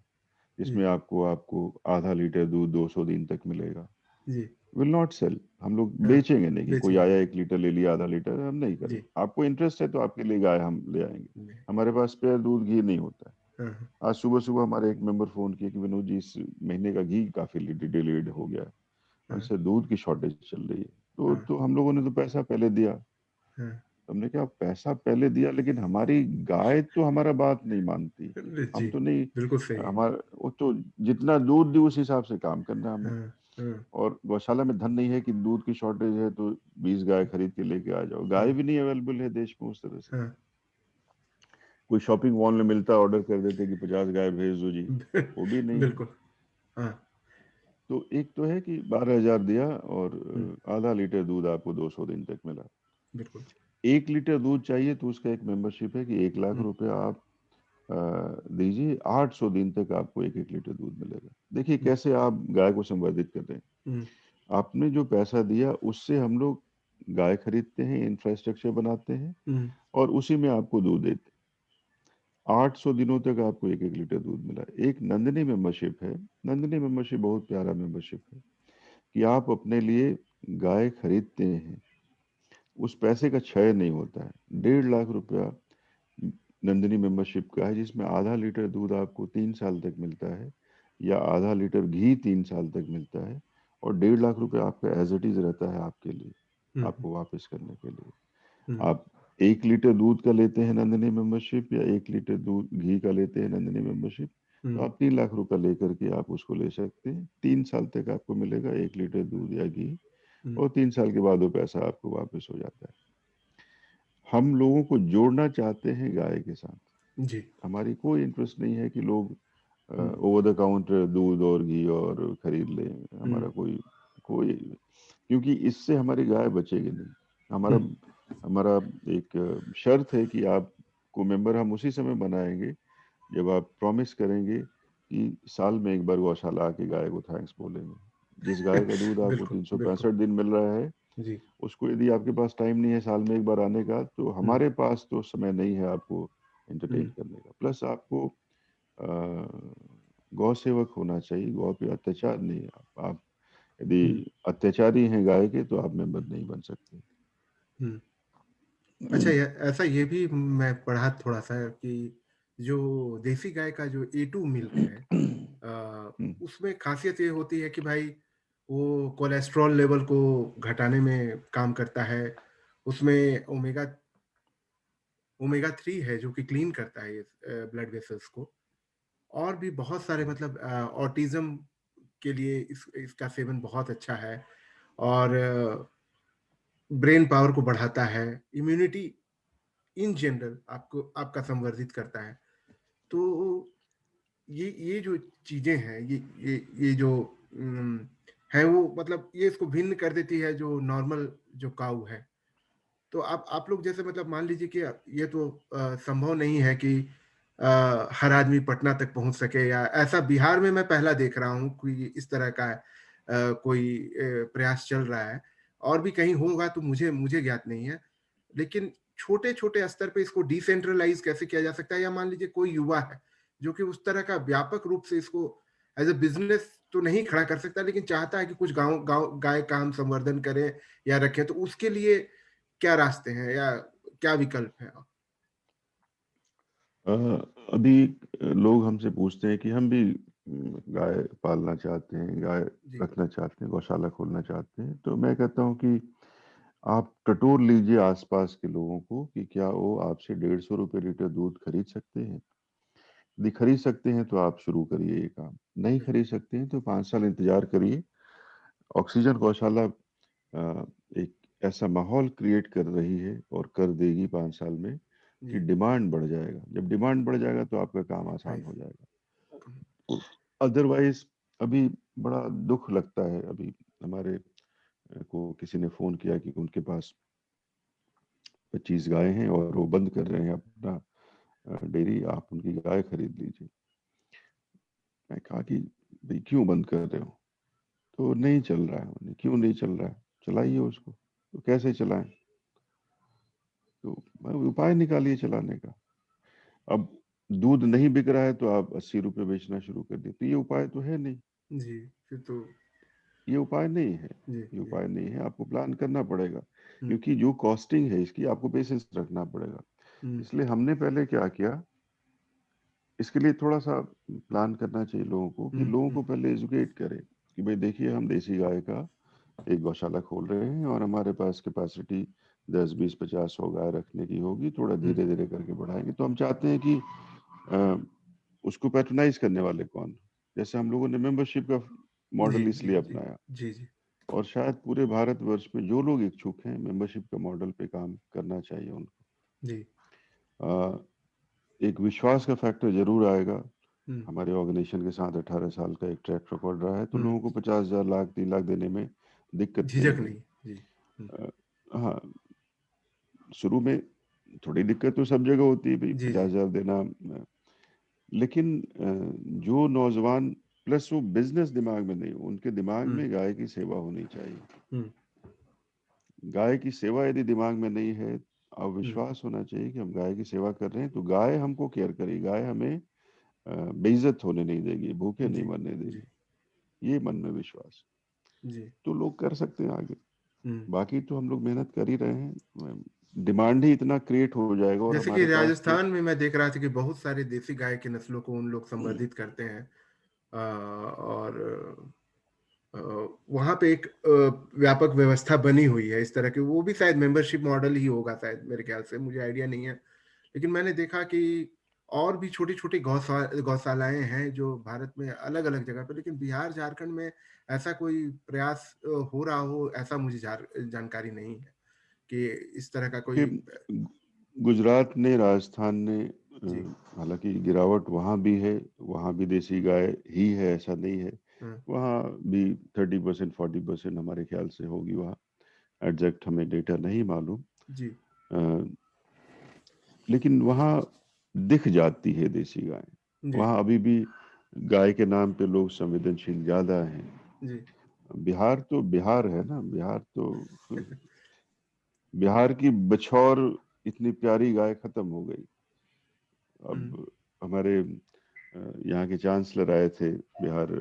जी,
जिसमें आपको आपको आधा लीटर दूध 200 दिन तक मिलेगा।
जी,
विल नॉट सेल, हम लोग
हाँ,
बेचेंगे नहीं कि कोई
बेचेंगे
आया
नहीं।
1 लीटर ले लिया, आधा लीटर हम नहीं करेंगे।
जी,
आपको इंटरेस्ट है तो आपके लिए गाय हम ले आएंगे।
जी,
हमारे पास स्पेयर दूध घी नहीं होता है।
हाँ, हाँ,
आज सुबह सुबह हमारे एक मेंबर फोन किए कि विनोद जी, इस महीने का घी काफी डिलेड हो गया है,
हाँ,
उनसे दूध की शॉर्टेज चल रही है। तो
हाँ,
हम लोगों ने तो पैसा पहले दिया।
हाँ,
हमने कहा पैसा पहले दिया, लेकिन हमारी गाय तो हमारा बात नहीं मानती।
जी,
हम तो नहीं,
बिल्कुल सही है।
हमारा वो तो जितना दूध दी उस हिसाब से काम करना है हमें।
हाँ, हाँ,
और गौशाला में धन नहीं है कि दूध की शॉर्टेज है तो 20 गाय खरीद के लेके आ जाओ। गाय
हाँ,
भी नहीं अवेलेबल है देश में उस तरह से।
हाँ,
कोई शॉपिंग मॉल में मिलता, ऑर्डर कर देते कि 50 गाय भेज दो जी, वो भी नहीं है।
बिल्कुल, हाँ,
तो एक तो है कि 12,000 दिया और
हुँ,
आधा लीटर दूध आपको 200 दिन तक मिला।
बिल्कुल,
1 लीटर दूध चाहिए तो उसका एक मेंबरशिप है कि 1 लाख
हुँ,
रुपए आप दीजिए, 800 दिन तक आपको 1-1 लीटर दूध मिलेगा। देखिए
हुँ,
कैसे आप गाय को संवर्धित कर रहे हैं।
हुँ,
आपने जो पैसा दिया उससे हम लोग गाय खरीदते हैं, इंफ्रास्ट्रक्चर बनाते हैं
हुँ,
और उसी में आपको दूध देते हैं। 800 दिनों तक आपको 1-1 लीटर दूध मिला। एक नंदिनी मेंबरशिप है। नंदिनी मेंबरशिप बहुत प्यारा मेंबरशिप है कि आप अपने लिए गाय खरीदते हैं, उस पैसे का क्षय नहीं होता है। 1.5 लाख रुपया नंदिनी मेंबरशिप का है, जिसमें आधा लीटर दूध आपको 3 साल तक मिलता है या आधा लीटर घी 3 साल तक मिलता है। और 1.5 लाख रुपया आपका एज इट इज रहता है आपके लिए,
हुँ,
आपको वापस करने के लिए।
हुँ,
आप 1 लीटर दूध का लेते हैं नंदिनी मेंबरशिप या 1 लीटर दूध घी का लेते हैं नंदिनी मेंबरशिप, तो
हुँ,
आप 3 लाख रुपया लेकर के आप उसको ले सकते हैं। 3 साल तक आपको मिलेगा 1 लीटर दूध या घी,
हुँ,
और 3 साल के बाद वो पैसा आपको वापस हो जाता है। हम लोगों को जोड़ना चाहते हैं गाय के साथ।
जी,
हमारी कोई इंटरेस्ट नहीं है कि लोग
हुँ,
ओवर द काउंटर दूध और घी और खरीद लें।
हुँ,
हमारा कोई कोई क्योंकि इससे हमारी गाय बचेगी नहीं। हमारा
हुँ,
हमारा एक शर्त है कि आपको मेंबर हम उसी समय बनाएंगे जब आप प्रॉमिस करेंगे कि साल में एक बार गौशाला आके गाय को थैंक्स बोलेंगे। जिस गाय का दूध आपको
बिल्कुल,
तीन सौ
बिल्कुल,
पैंसठ दिन मिल रहा है,
जी,
उसको यदि आपके पास टाइम नहीं है साल में एक बार आने का, तो
हुँ,
हमारे पास तो समय नहीं है आपको एंटरटेन
हुँ,
करने का। प्लस आपको अ, गौ सेवक होना चाहिए, गौ पे अत्याचार नहीं है। आप यदि
हुँ,
अत्याचारी हैं गाय के तो आप मेंबर नहीं बन सकते।
हुँ। अच्छा, ये ऐसा ये भी मैं पढ़ा थोड़ा-सा कि जो देसी गाय का जो A2 मिल्क है, उसमें ख़ासियत ये होती है कि भाई वो कोलेस्ट्रॉल लेवल को घटाने में काम करता है। उसमें ओमेगा 3 है जो कि क्लीन करता है ये ब्लड वेसल्स को। और भी बहुत सारे मतलब ऑटिज़्म के लिए इसका सेवन बहुत अच्छा है। और ब्रेन पावर को बढ़ाता है, इम्यूनिटी इन जनरल आपको आपका संवर्धित करता है। तो ये जो चीज़ें हैं, ये जो उम, है वो मतलब ये इसको भिन्न कर देती है जो नॉर्मल जो काऊ है। तो आप लोग जैसे मतलब मान लीजिए कि ये तो संभव नहीं है कि हर आदमी पटना तक पहुँच सके, या ऐसा बिहार में मैं पहला देख रहा हूँ कोई इस तरह का कोई प्रयास चल रहा है। और भी कहीं होगा तो मुझे मुझे ज्ञात नहीं है। लेकिन छोटे-छोटे स्तर पे इसको डिसेंट्रलाइज़ कैसे किया जा सकता है, या मान लीजिए कोई युवा है, जो कि उस तरह का व्यापक रूप से इसको एज़ अ बिज़नेस तो नहीं खड़ा कर सकता, लेकिन चाहता है कि कुछ गाँव गाँव गाय का हम संवर्धन करें या रखें, तो उसके लिए क्या रास्ते हैं या क्या विकल्प है?
अ, अभी लोग हमसे पूछते हैं कि हम भी गाय पालना चाहते हैं, गाय
जी,
रखना चाहते हैं, गौशाला खोलना चाहते हैं। तो मैं कहता हूँ कि आप टटोल लीजिए आसपास के लोगों को कि क्या वो आपसे 150 रुपये लीटर दूध खरीद सकते हैं। यदि खरीद सकते हैं तो आप शुरू करिए ये काम। नहीं
बिल्कुल।
खरीद सकते हैं तो 5 साल इंतजार करिए। ऑक्सीजन गौशाला एक ऐसा माहौल क्रिएट कर रही है और कर देगी 5 साल में कि
जी,
डिमांड बढ़ जाएगा। जब डिमांड बढ़ जाएगा तो आपका काम
आई
आसान हो
सी।
जाएगा।
हुँ,
अदरवाइज अभी बड़ा दुख लगता है। अभी हमारे को किसी ने फोन किया कि उनके पास 25 गाय हैं और वो बंद कर रहे हैं अपना डेयरी, आप उनकी गाय खरीद लीजिए। मैं कहा कि भाई क्यों बंद कर रहे हो? तो नहीं चल रहा है। बोले, क्यों नहीं चल रहा है? चलाइए उसको। तो कैसे चलाएं? तो उपाय निकालिए चलाने का। अब दूध नहीं बिक रहा है तो आप 80 रुपए बेचना शुरू कर दिए, तो ये उपाय तो है नहीं।
जी, फिर तो
ये उपाय नहीं है।
जी,
ये
जी।
उपाय नहीं है, आपको प्लान करना पड़ेगा।
हुँ,
क्योंकि जो कॉस्टिंग है इसकी, आपको पेशेंस रखना पड़ेगा।
हुँ,
इसलिए हमने पहले क्या किया, इसके लिए थोड़ा सा प्लान करना चाहिए लोगों को, कि
हुँ,
लोगों
हुँ,
को पहले एजुकेट करें कि भाई देखिए, हम देसी गाय का एक गौशाला खोल रहे हैं और हमारे पास कैपेसिटी 10 20 50 100 गाय रखने की होगी, थोड़ा
हुँ,
धीरे धीरे करके बढ़ाएंगे। तो हम चाहते हैं कि अ, उसको पैट्रोनाइज करने वाले कौन। जैसे हम लोगों ने मेंबरशिप का
जी,
मॉडल
जी,
इसलिए
जी,
अपनाया,
जी, जी,
और शायद पूरे भारतवर्ष में जो लोग इच्छुक हैं मेंबरशिप का मॉडल पे काम करना चाहिए उनको।
जी,
अ, एक विश्वास का फैक्टर जरूर आएगा।
हुँ,
हमारे ऑर्गेनाइजेशन के साथ 18 साल का एक ट्रैक रिकॉर्ड रहा है, तो
हुँ,
लोगों को 50,000 लाख 3 लाख देने में दिक्कत नहीं
झिझक
होगी।
नहीं। जी, हुँ,
अ, हाँ, शुरू में थोड़ी दिक्कत तो सब जगह होती है भाई,
जी, जी,
50,000 देना। लेकिन जो नौजवान, प्लस वो बिजनेस दिमाग में नहीं, उनके दिमाग
हुँ,
में गाय की सेवा होनी चाहिए।
हुँ,
गाय की सेवा यदि दिमाग में नहीं है, अब
हुँ,
विश्वास होना चाहिए कि हम गाय की सेवा कर रहे हैं तो गाय हमको केयर करेगी, गाय हमें बेइज्जत होने नहीं देगी, भूखे नहीं
जी,
मरने
जी,
देगी। ये मन में विश्वास,
जी,
तो लोग कर सकते हैं आगे।
हुँ।
बाकी तो हम लोग मेहनत कर ही रहे हैं, डिमांड ही इतना क्रिएट हो जाएगा, और
जैसे कि
हमारे पास तो
राजस्थान में मैं देख रहा था कि बहुत सारे देसी गाय की नस्लों को उन लोग संवर्धित करते हैं। और अ, वहाँ पे एक व्यापक व्यवस्था बनी हुई है इस तरह की, वो भी शायद मेंबरशिप मॉडल ही होगा शायद, मेरे ख्याल से, मुझे आइडिया नहीं है। लेकिन मैंने देखा कि और भी छोटी-छोटी गौशालाएँ हैं जो भारत में अलग-अलग जगह पे, लेकिन बिहार, झारखंड में ऐसा कोई प्रयास हो रहा हो, ऐसा मुझे जानकारी नहीं है कि इस तरह का
कि
कोई
गुजरात ने, राजस्थान ने,
जी।
हालांकि गिरावट वहाँ भी है, वहाँ भी देसी गाय ही है, ऐसा नहीं है।
हुँ,
वहाँ भी 30% 40% हमारे ख्याल से होगी वहाँ। एग्जैक्ट हमें डेटा नहीं मालूम।
जी,
अ, लेकिन वहाँ दिख जाती है देसी गाय।
जी,
वहाँ अभी भी गाय के नाम पे लोग संवेदनशील ज्यादा हैं।
जी।
बिहार तो बिहार है ना, बिहार तो बिहार की बछौर इतनी प्यारी गाय खत्म हो गई।
हुँ,
अब हमारे यहाँ के चांसलर आए थे बिहार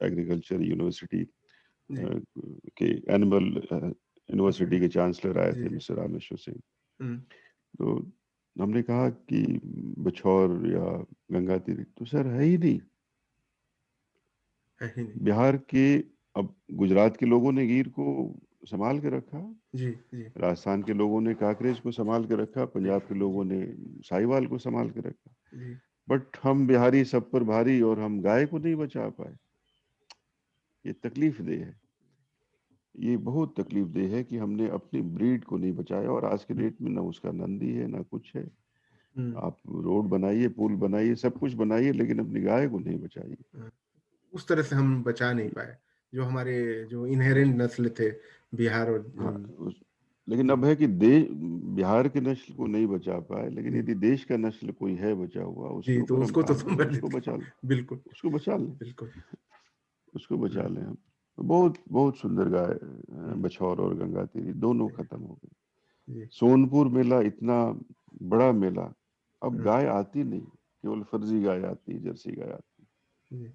एग्रीकल्चर यूनिवर्सिटी
जी,
के एनिमल
अच्छा,
यूनिवर्सिटी के चांसलर आए
जी,
थे,
जी।
मिस्टर रामेश्वर सिंह।
हुँ,
तो हमने कहा कि बछौर या गंगा तीरी तो सर है ही नहीं
है ही नहीं।
बिहार के। अब गुजरात के लोगों ने गिर को संभाल के रखा,
जी, जी,
राजस्थान के लोगों ने काकरेज को संभाल के रखा,
जी,
पंजाब के
जी,
लोगों ने साहिवाल को संभाल के रखा।
जी,
बट हम बिहारी सब पर भारी, और हम गाय को नहीं बचा पाए। ये तकलीफ दे है। ये बहुत तकलीफ दे है कि हमने अपनी ब्रीड को नहीं बचाया, और आज के
हुँ,
डेट में ना उसका नंदी है ना कुछ है।
हुँ,
आप रोड बनाइए, पुल बनाइए, सब कुछ बनाइए, लेकिन अपनी गाय को नहीं बचाइए।
हाँ। उस तरह से हम बचा नहीं पाए, जो हमारे जो इन्हेरेंट नस्ल थे बिहार और
हाँ, लेकिन
जी,
अब है कि बिहार के नस्ल को नहीं बचा पाए, लेकिन
जी,
यदि देश का नस्ल कोई है बचा हुआ, उसके
जी, तो
ऊपर हम
उसको तो
काम करें,
संवर्धित
उसको बचा लें।
बिल्कुल,
उसको बचा लें।
बिल्कुल।
उसको बचा
हुँ,
लें हम। बहुत बहुत सुंदर गाय,
हुँ,
बछौर और गंगा तीरी दोनों
जी,
खत्म हो गए।
जी,
सोनपुर मेला इतना बड़ा मेला, अब
हुँ,
गाय आती नहीं, केवल फर्जी गाय आती है, जर्सी गाय आती है।
जी,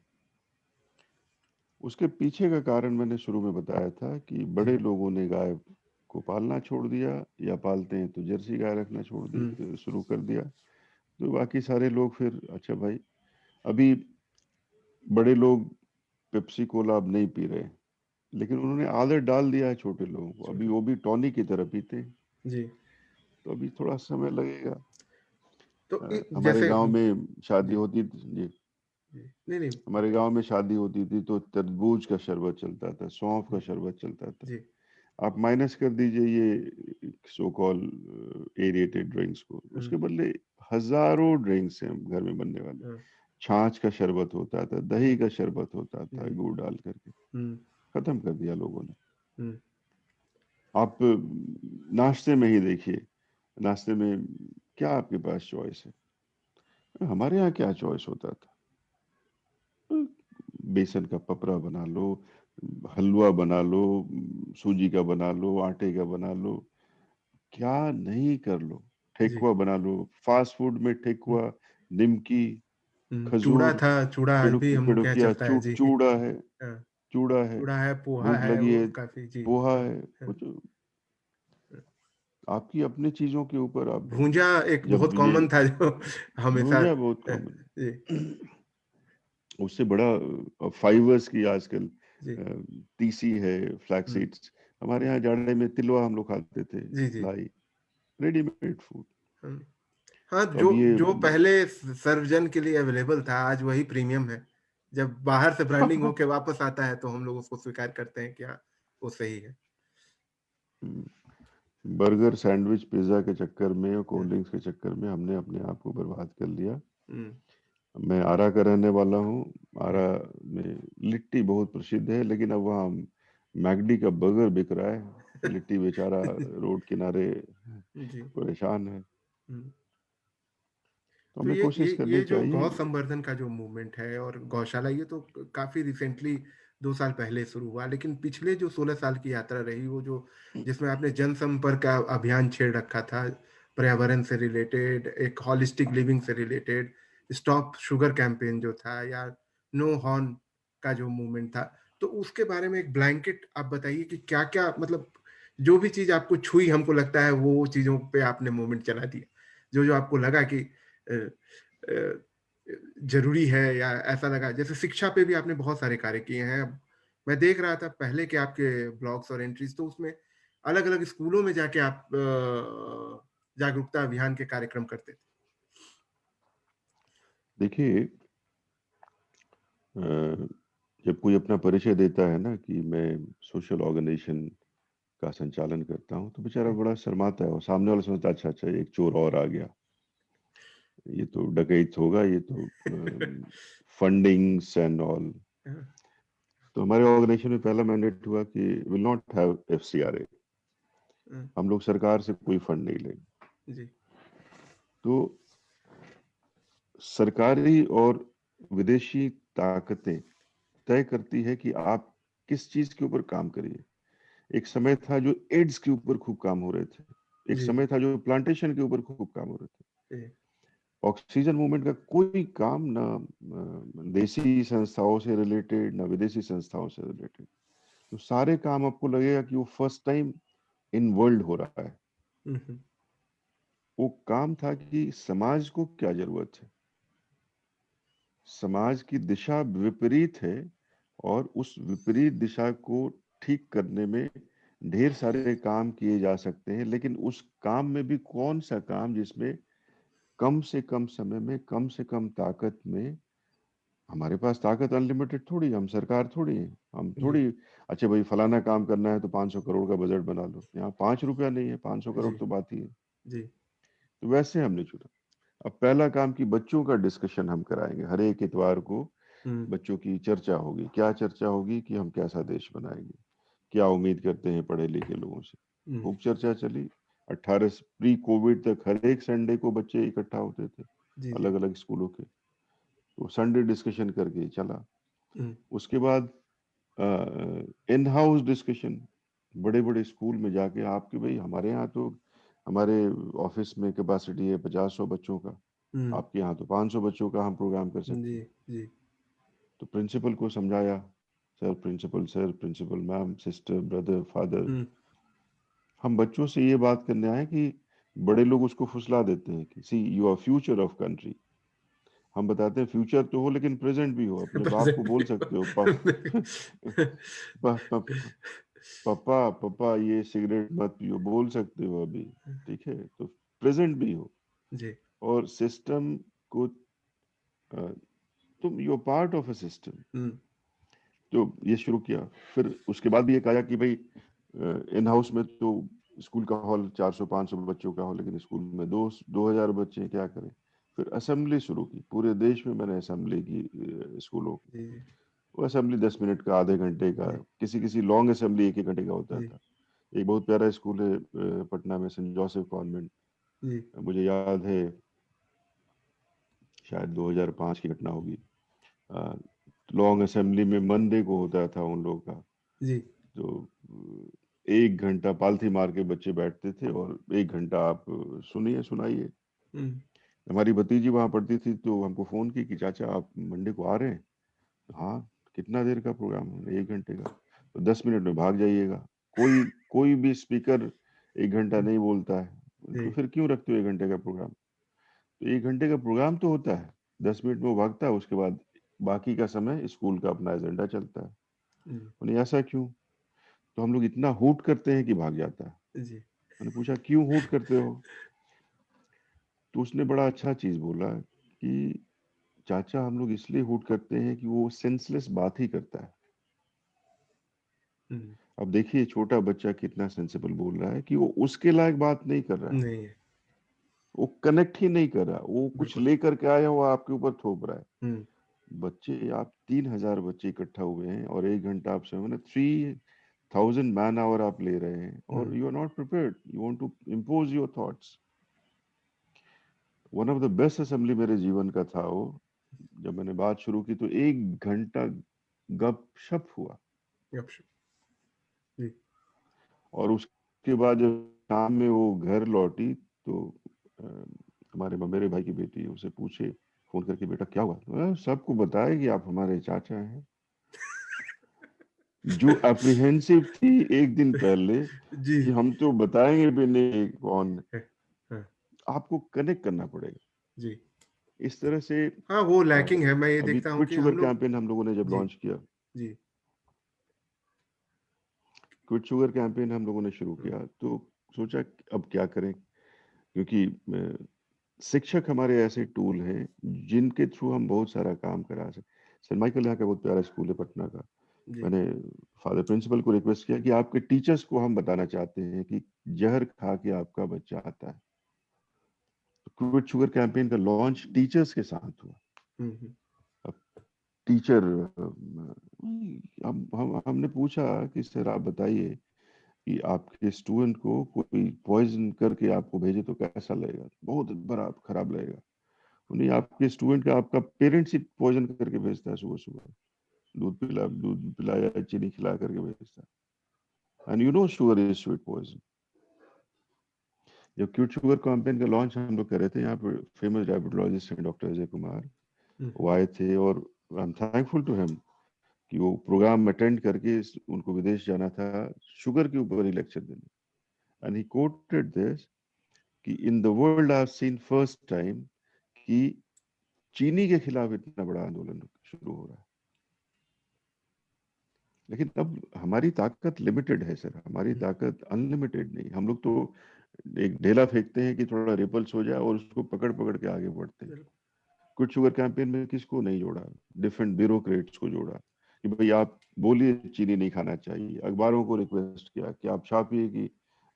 उसके पीछे का कारण मैंने शुरू में बताया था कि
जी,
बड़े लोगों ने गाय को पालना छोड़ दिया, या पालते हैं तो जर्सी गाय रखना छोड़ दी,
हुँ,
शुरू कर दिया। तो बाकी सारे लोग फिर, अच्छा भाई, अभी बड़े लोग पेप्सी कोला अब नहीं पी रहे, लेकिन उन्होंने आदत डाल दिया है छोटे लोगों को, अभी
छोटे
वो भी टॉनिक की तरह पीते हैं।
जी,
तो अभी थोड़ा समय लगेगा।
तो
हमारे
जैसे
गांव में शादी
जी,
होती थी जी,
जी, नहीं, नहीं,
हमारे गांव में शादी होती थी तो तरबूज का शरबत चलता था, सौंफ का
जी,
शरबत चलता था।
जी,
आप माइनस कर दीजिए ये सो कॉल एरिएटेड ड्रिंक्स को,
हुँ,
उसके बदले हजारों ड्रिंक्स हैं घर में बनने वाले।
हाँ,
छाछ का शरबत होता था, दही
जी,
का शरबत होता था,
जी,
गुड़ डाल करके।
हुँ,
खत्म कर दिया लोगों ने।
हुँ,
आप नाश्ते में ही देखिए, नाश्ते में क्या आपके पास चॉइस है? हमारे यहाँ क्या चॉइस होता था? बेसन का पपड़ा बना लो, हलवा बना लो, सूजी का बना लो, आटे का बना लो, क्या नहीं कर लो,
जी।
ठेकुआ बना लो, फास्ट फूड में
हुँ,
ठेकुआ, निमकी,
चूड़ा
खजूर,
था, चूड़ा आज भी हम लोग के यहाँ
पेड़ुकिया,
चलता है। जी।
है,
हाँ,
चूड़ा है,
चूड़ा है, पोहा
भूख
है,
लगी
वो
है,
काफ़ी। जी।
पोहा
हाँ,
है,
हाँ।
कुछ आपकी अपनी चीजों के ऊपर आप
भूंजा एक बहुत
जब ये
कॉमन था जो हमेशा।
भूजा बहुत कॉमन
जी,
है। उससे बड़ा फाइबर्स की आजकल
जी,
तीसी है, फ्लैक्स
हुँ,
सीड्स, हमारे
हुँ,
यहाँ जाड़े में तिलवा हम लोग खाते थे,
जी, जी,
लाई, रेडीमेड फूड।
हुँ। हाँ,
तो
जो
अब ये
जो पहले सर्वजन के लिए अवेलेबल था, आज वही प्रीमियम है। जब बाहर से ब्रांडिंग होके वापस आता है, तो हम लोग उसको स्वीकार करते हैं कि हाँ, वो सही है।
बर्गर, सैंडविच, पिज्जा के चक्कर में और
हुँ,
कोल्ड ड्रिंक्स के चक्कर में हमने अपने आप को बर्बाद कर लिया।
हुँ,
मैं आरा का रहने वाला हूँ।
जी,
आरा में लिट्टी बहुत प्रसिद्ध है, लेकिन अब वहाँ मैकडी का बर्गर बिक रहा है। लिट्टी बेचारा रोड किनारे
जी,
परेशान है।
हुँ।
तो
तो
हमें
ये ये
कोशिश
ये
करनी
जो
चाहिए।
गौ संवर्धन का जो मूवमेंट है और गौशाला, ये तो काफ़ी रिसेंटली 2 साल पहले शुरू हुआ। लेकिन पिछले जो 16 साल की यात्रा रही, वो जो जिसमें आपने जनसंपर्क का अभियान छेड़ रखा था, पर्यावरण से रिलेटेड, एक होलिस्टिक लिविंग से रिलेटेड, स्टॉप शुगर कैंपेन जो था, या नो हॉर्न का जो मूवमेंट था, तो उसके बारे में एक ब्लैंकेट आप बताइए कि क्या-क्या, मतलब जो भी चीज़ आपको छुई, हमको लगता है वो चीज़ों पे आपने मूवमेंट चला दिया। जो-जो आपको लगा कि अ अ, ज़रूरी है, या ऐसा लगा, जैसे शिक्षा पे भी आपने बहुत सारे कार्य किए हैं। अब मैं देख रहा था पहले के आपके ब्लॉग्स और एंट्रीज़, तो उसमें अलग-अलग स्कूलों में जाके आप जागरूकता अभियान के कार्यक्रम करते थे।
देखिए, अ, जब कोई अपना परिचय देता है ना कि मैं सोशल ऑर्गेनाइजेशन का संचालन करता हूँ, तो बेचारा
जी,
बड़ा शर्माता है और सामने वाला सोचता है, अच्छा अच्छा एक चोर और आ गया, ये तो डकैत होगा, ये तो फंडिंग्स एंड ऑल।
हाँ,
तो हमारे ऑर्गेनाइजेशन में पहला मैंडेट हुआ कि विल नॉट हैव एफसीआरए,
हाँ,
हम लोग सरकार से कोई फंड नहीं लेंगे।
जी,
तो सरकारी और विदेशी ताकतें तय करती है कि आप किस चीज के ऊपर काम करिए। एक समय था जो एड्स के ऊपर खूब काम हो रहे थे, एक
जी,
समय
जी,
था जो प्लांटेशन के ऊपर खूब काम हो रहे थे।
जी,
ऑक्सीजन मूवमेंट का कोई काम ना देसी संस्थाओं से रिलेटेड, ना विदेशी संस्थाओं से रिलेटेड। तो सारे काम आपको लगेगा कि वो फर्स्ट टाइम इन वर्ल्ड हो रहा है।
हुँ, हुँ,
वो काम था कि समाज को क्या जरूरत है, समाज की दिशा विपरीत है, और उस विपरीत दिशा को ठीक करने में ढेर सारे काम किए जा सकते हैं, लेकिन उस काम में भी कौन सा काम जिसमें कम से कम समय में, कम से कम ताकत में, हमारे पास ताकत अनलिमिटेड थोड़ी है, हम सरकार थोड़ी है, हम
जी,
थोड़ी अच्छा भाई फलाना काम करना है तो 500 करोड़ का बजट बना लो, यहाँ 5 रुपया नहीं है, 500 करोड़
जी,
तो बात ही है।
जी,
तो वैसे हमने चुना। अब पहला काम कि बच्चों का डिस्कशन हम कराएंगे, हर एक इतवार को
हुँ,
बच्चों की चर्चा होगी। क्या चर्चा होगी कि हम कैसा देश बनाएंगे, क्या उम्मीद करते हैं पढ़े लिखे लोगों से।
हुँ,
खूब चर्चा चली। 18 प्री कोविड तक हर एक संडे को बच्चे इकट्ठा होते थे,
जी, जी,
अलग अलग स्कूलों के। तो संडे डिस्कशन करके चला।
हुँ,
उसके बाद इन हाउस डिस्कशन, बड़े बड़े स्कूल में जाके आपके भाई हमारे यहाँ तो हमारे ऑफिस में कैपेसिटी है 50-100 बच्चों का,
हुँ,
आपके यहाँ तो 500 बच्चों का हम प्रोग्राम कर सकते
जी,
हैं।
जी,
तो प्रिंसिपल को समझाया, sir, principal ma'am, sister, brother, father,
हुँ,
हम बच्चों से ये बात करने आए कि बड़े लोग उसको फुसला देते हैं कि see you are future of country. हम बताते हैं फ्यूचर तो हो लेकिन प्रेजेंट भी हो, अपने बाप को बोल सकते हो पापा पापा ये सिगरेट मत पियो, बोल सकते हो अभी, ठीक है, तो प्रेजेंट भी हो।
जी,
और सिस्टम को अ, तुम you are part of a system.
हुँ,
तो ये शुरू किया। फिर उसके बाद भी ये कहा कि भाई इन हाउस में तो स्कूल का हॉल 400-500 बच्चों का हो, लेकिन स्कूल में 2000 बच्चे हैं, क्या करें। फिर असेंबली शुरू की, पूरे देश में मैंने असेंबली की स्कूलों की।
जी, जी,
वो असेंबली 10 मिनट का, आधे घंटे का,
जी,
किसी किसी लॉन्ग असेंबली 1-1 घंटे का होता
जी,
था। एक बहुत प्यारा स्कूल है पटना में, सेंट जोसेफ कॉन्वेंट।
जी,
मुझे याद है शायद 2005 की घटना होगी। अ, लॉन्ग असेंबली में मंडे को होता था उन लोगों का।
जी।
तो 1 घंटा पालथी मार के बच्चे बैठते थे और 1 घंटा आप सुनिए, सुनाइए।
हुँ,
हमारी भतीजी वहाँ पढ़ती थी तो हमको फ़ोन की कि चाचा आप मंडे को आ रहे हैं? हाँ, कितना देर का प्रोग्राम है? 1 घंटे का। तो 10 मिनट में भाग जाइएगा। कोई कोई भी स्पीकर 1 घंटा
हुँ,
नहीं बोलता है। तो
जी,
फिर क्यों रखते हो 1 घंटे का प्रोग्राम? तो 1 घंटे का प्रोग्राम तो होता है, 10 मिनट में वो भागता है, उसके बाद बाकी का समय स्कूल का अपना एजेंडा चलता है।
हुँ,
बोले ऐसा क्यों? तो हम लोग इतना हूट करते हैं कि भाग जाता है।
जी,
मैंने पूछा क्यों हूट करते हो? तो उसने बड़ा अच्छा चीज़ बोला कि चाचा हम लोग इसलिए हूट करते हैं कि वो सेंसलेस बात ही करता है।
हुँ,
अब देखिए छोटा बच्चा कितना सेंसिबल बोल रहा है कि वो उसके लायक बात नहीं कर रहा है।
नहीं है,
वो कनेक्ट ही नहीं कर रहा। वो कुछ
बिल्कुल।
लेकर के आया हुआ आपके ऊपर थोप रहा है।
हुँ,
बच्चे आप 3000 बच्चे इकट्ठा हुए हैं और 1 घंटा आप समय ना 3000 मैन आवर आप ले रहे हैं
हुँ,
और you are not prepared. You want to impose your thoughts. One of the best assembly मेरे जीवन का था वो। जब मैंने बात शुरू की तो 1 घंटा गपशप हुआ
गपशप, जी,
और उसके बाद जब शाम में वो घर लौटी तो अ, हमारे मेरे भाई की बेटी उसे पूछे फ़ोन करके बेटा क्या हुआ? सबको बताया कि आप हमारे चाचा हैं। जो एप्रीहेंसिव थी 1 दिन पहले
जी,
कि हम तो बताएँगे भी नहीं कौन है।
है, हाँ,
आपको कनेक्ट करना पड़ेगा।
जी।
इस तरह से
हाँ, वो
अ,
लैकिंग है, मैं ये
अभी
देखता हूँ
क्विट
कि
शुगर
हम लोग
कैंपेन हम लोगों ने जब
जी,
लॉन्च किया,
जी,
क्विट शुगर कैंपेन हम लोगों ने शुरू
हुँ,
किया तो सोचा कि अब क्या करें? क्योंकि शिक्षक हमारे ऐसे टूल हैं जिनके थ्रू हम बहुत सारा काम करा सकते। सेंट माइकल यहाँ का बहुत प्यारा स्कूल है पटना का।
जी,
मैंने फादर प्रिंसिपल को रिक्वेस्ट किया कि आपके टीचर्स को हम बताना चाहते हैं कि ज़हर खा के आपका बच्चा आता है। तो क्विट शुगर कैंपेन का लॉन्च टीचर्स के साथ हुआ।
हुँ, हुँ,
अब टीचर हम हमने पूछा कि सर आप बताइए कि आपके स्टूडेंट को कोई पॉइज़न करके आपको भेजे तो कैसा लगेगा? बहुत बड़ा खराब लगेगा। नहीं आपके स्टूडेंट का आपका पेरेंट्स ही पॉइज़न करके भेजता है सुबह-सुबह। दूध पिलाया, चीनी खिला करके भेजता है। And you know sugar is sweet poison. जब क्यूट शुगर कैंपेन का लॉन्च हम लोग कर रहे थे, यहाँ पे फेमस डायबिटोलॉजिस्ट हैं डॉक्टर अजय कुमार,
हुँ,
वो
हुँ,
आए थे और I am thankful to him कि वो प्रोग्राम अटेंड करके उनको विदेश जाना था शुगर के ऊपर ही लेक्चर देने। एंड ही कोटेड दिस कि in the world I have seen first time कि चीनी के खिलाफ इतना बड़ा आंदोलन शुरू हो रहा है। लेकिन अब हमारी ताकत लिमिटेड है सर, हमारी
हुँ,
ताकत अनलिमिटेड नहीं। हम लोग तो एक ढेला फेंकते हैं कि थोड़ा रिपल्स हो जाए और उसको पकड़-पकड़ के आगे बढ़ते हैं।
बिल्कुल,
क्विट शुगर कैंपेन में किसको नहीं जोड़ा? डिफरेंट ब्यूरोक्रेट्स को जोड़ा कि भई आप बोलिए चीनी नहीं खाना चाहिए। अखबारों को रिक्वेस्ट किया कि आप छापिए कि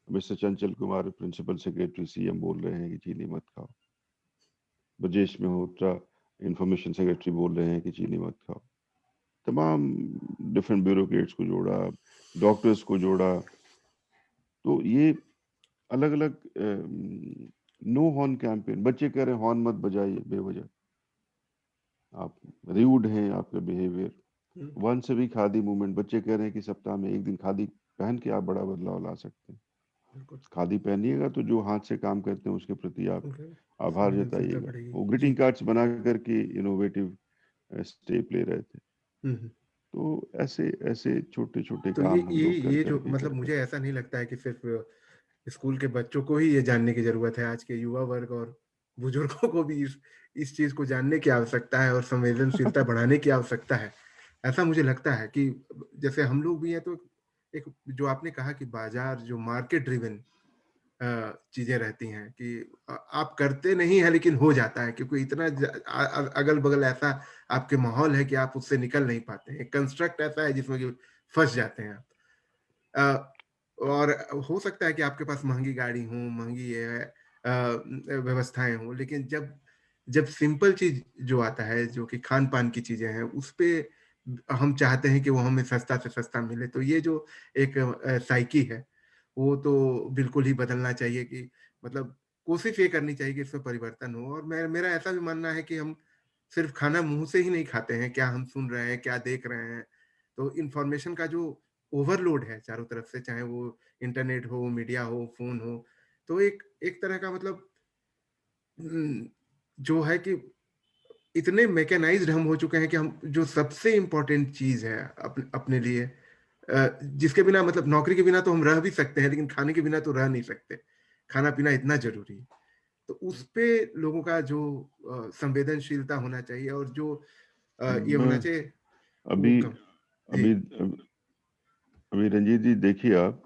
mister Chanchal Kumar principal secretary CM बोल रहे हैं कि चीनी मत खाओ। ब्रजेश मेहता इन्फॉर्मेशन सेक्रेटरी बोल रहे हैं कि चीनी मत खाओ। तमाम डिफरेंट ब्यूरोक्रेट्स को जोड़ा, डॉक्टर्स को जोड़ा। तो ये अलग-अलग नो हॉर्न कैंपेन बच्चे कह रहे हैं हॉर्न मत बजाइए बेवजह। आप र्यूड हैं आपका बिहेवियर।
हुँ,
once a week Khadi movement बच्चे कह रहे हैं कि सप्ताह में 1 दिन खादी पहन के आप बड़ा बदलाव ला सकते हैं।
बिल्कुल,
खादी पहनिएगा तो जो हाथ से काम करते हैं उसके प्रति आप
उनका
आभार
संवेदनशीलता
जताइएगा।
बढ़ेगी।
वो
जी,
ग्रीटिंग कार्ड्स बना कर के इनोवेटिव स्टेप ले रहे थे।
हुँ, हुँ।
तो ऐसे ऐसे छोटे-छोटे
तो
काम हम लोग कर
ये
कर
जो
के
मतलब
करते
मुझे
हैं।
ऐसा नहीं लगता है कि सिर्फ़ स्कूल के बच्चों को ही ये जानने की ज़रूरत है, आज के युवा वर्ग और बुजुर्गों को भी इस चीज़ को जानने की आवश्यकता है और संवेदनशीलता बढ़ाने की आवश्यकता है। ऐसा मुझे लगता है कि जैसे हम लोग भी हैं तो एक जो आपने कहा कि बाज़ार जो मार्केट ड्रिवन चीज़ें रहती हैं कि आप करते नहीं हैं लेकिन हो जाता है क्योंकि इतना अगल-बगल ऐसा आपके माहौल है कि आप उससे निकल नहीं पाते हैं। एक कंस्ट्रक्ट ऐसा है जिसमें कि फँस जाते हैं आप। और हो सकता है कि आपके पास महँगी गाड़ी हो, महँगी व्यवस्थाएँ हों, लेकिन जब जब सिंपल चीज़ जो आता है, जो कि खान-पान की चीज़ें हैं, उसपे हम चाहते हैं कि वो हमें सस्ता से सस्ता मिले। तो ये जो एक साइकी है, वो तो बिल्कुल ही बदलना चाहिए कि मतलब कोशिश ये करनी चाहिए कि इसमें परिवर्तन हो और मैं मेरा ऐसा भी मानना है कि हम सिर्फ खाना मुँह से ही नहीं खाते हैं, क्या हम सुन रहे हैं, क्या देख रहे हैं। तो इन्फॉर्मेशन का जो ओवरलोड है चारों तरफ से, चाहे वो इंटरनेट हो, मीडिया हो, फ़ोन हो, तो एक एक तरह का मतलब जो है कि इतने मैकेनाइज़्ड हम हो चुके हैं कि हम जो सबसे इम्पोर्टेंट चीज़ है अपने लिए, जिसके बिना मतलब नौकरी के बिना तो हम रह भी सकते हैं, लेकिन खाने के बिना तो रह नहीं सकते। खाना-पीना इतना ज़रूरी है। तो उस पे लोगों का जो संवेदनशीलता होना चाहिए और जो ये होना
मैं
चाहिए वो
अभी
कम। जी,
अभी अभी रंजीत जी देखिए आप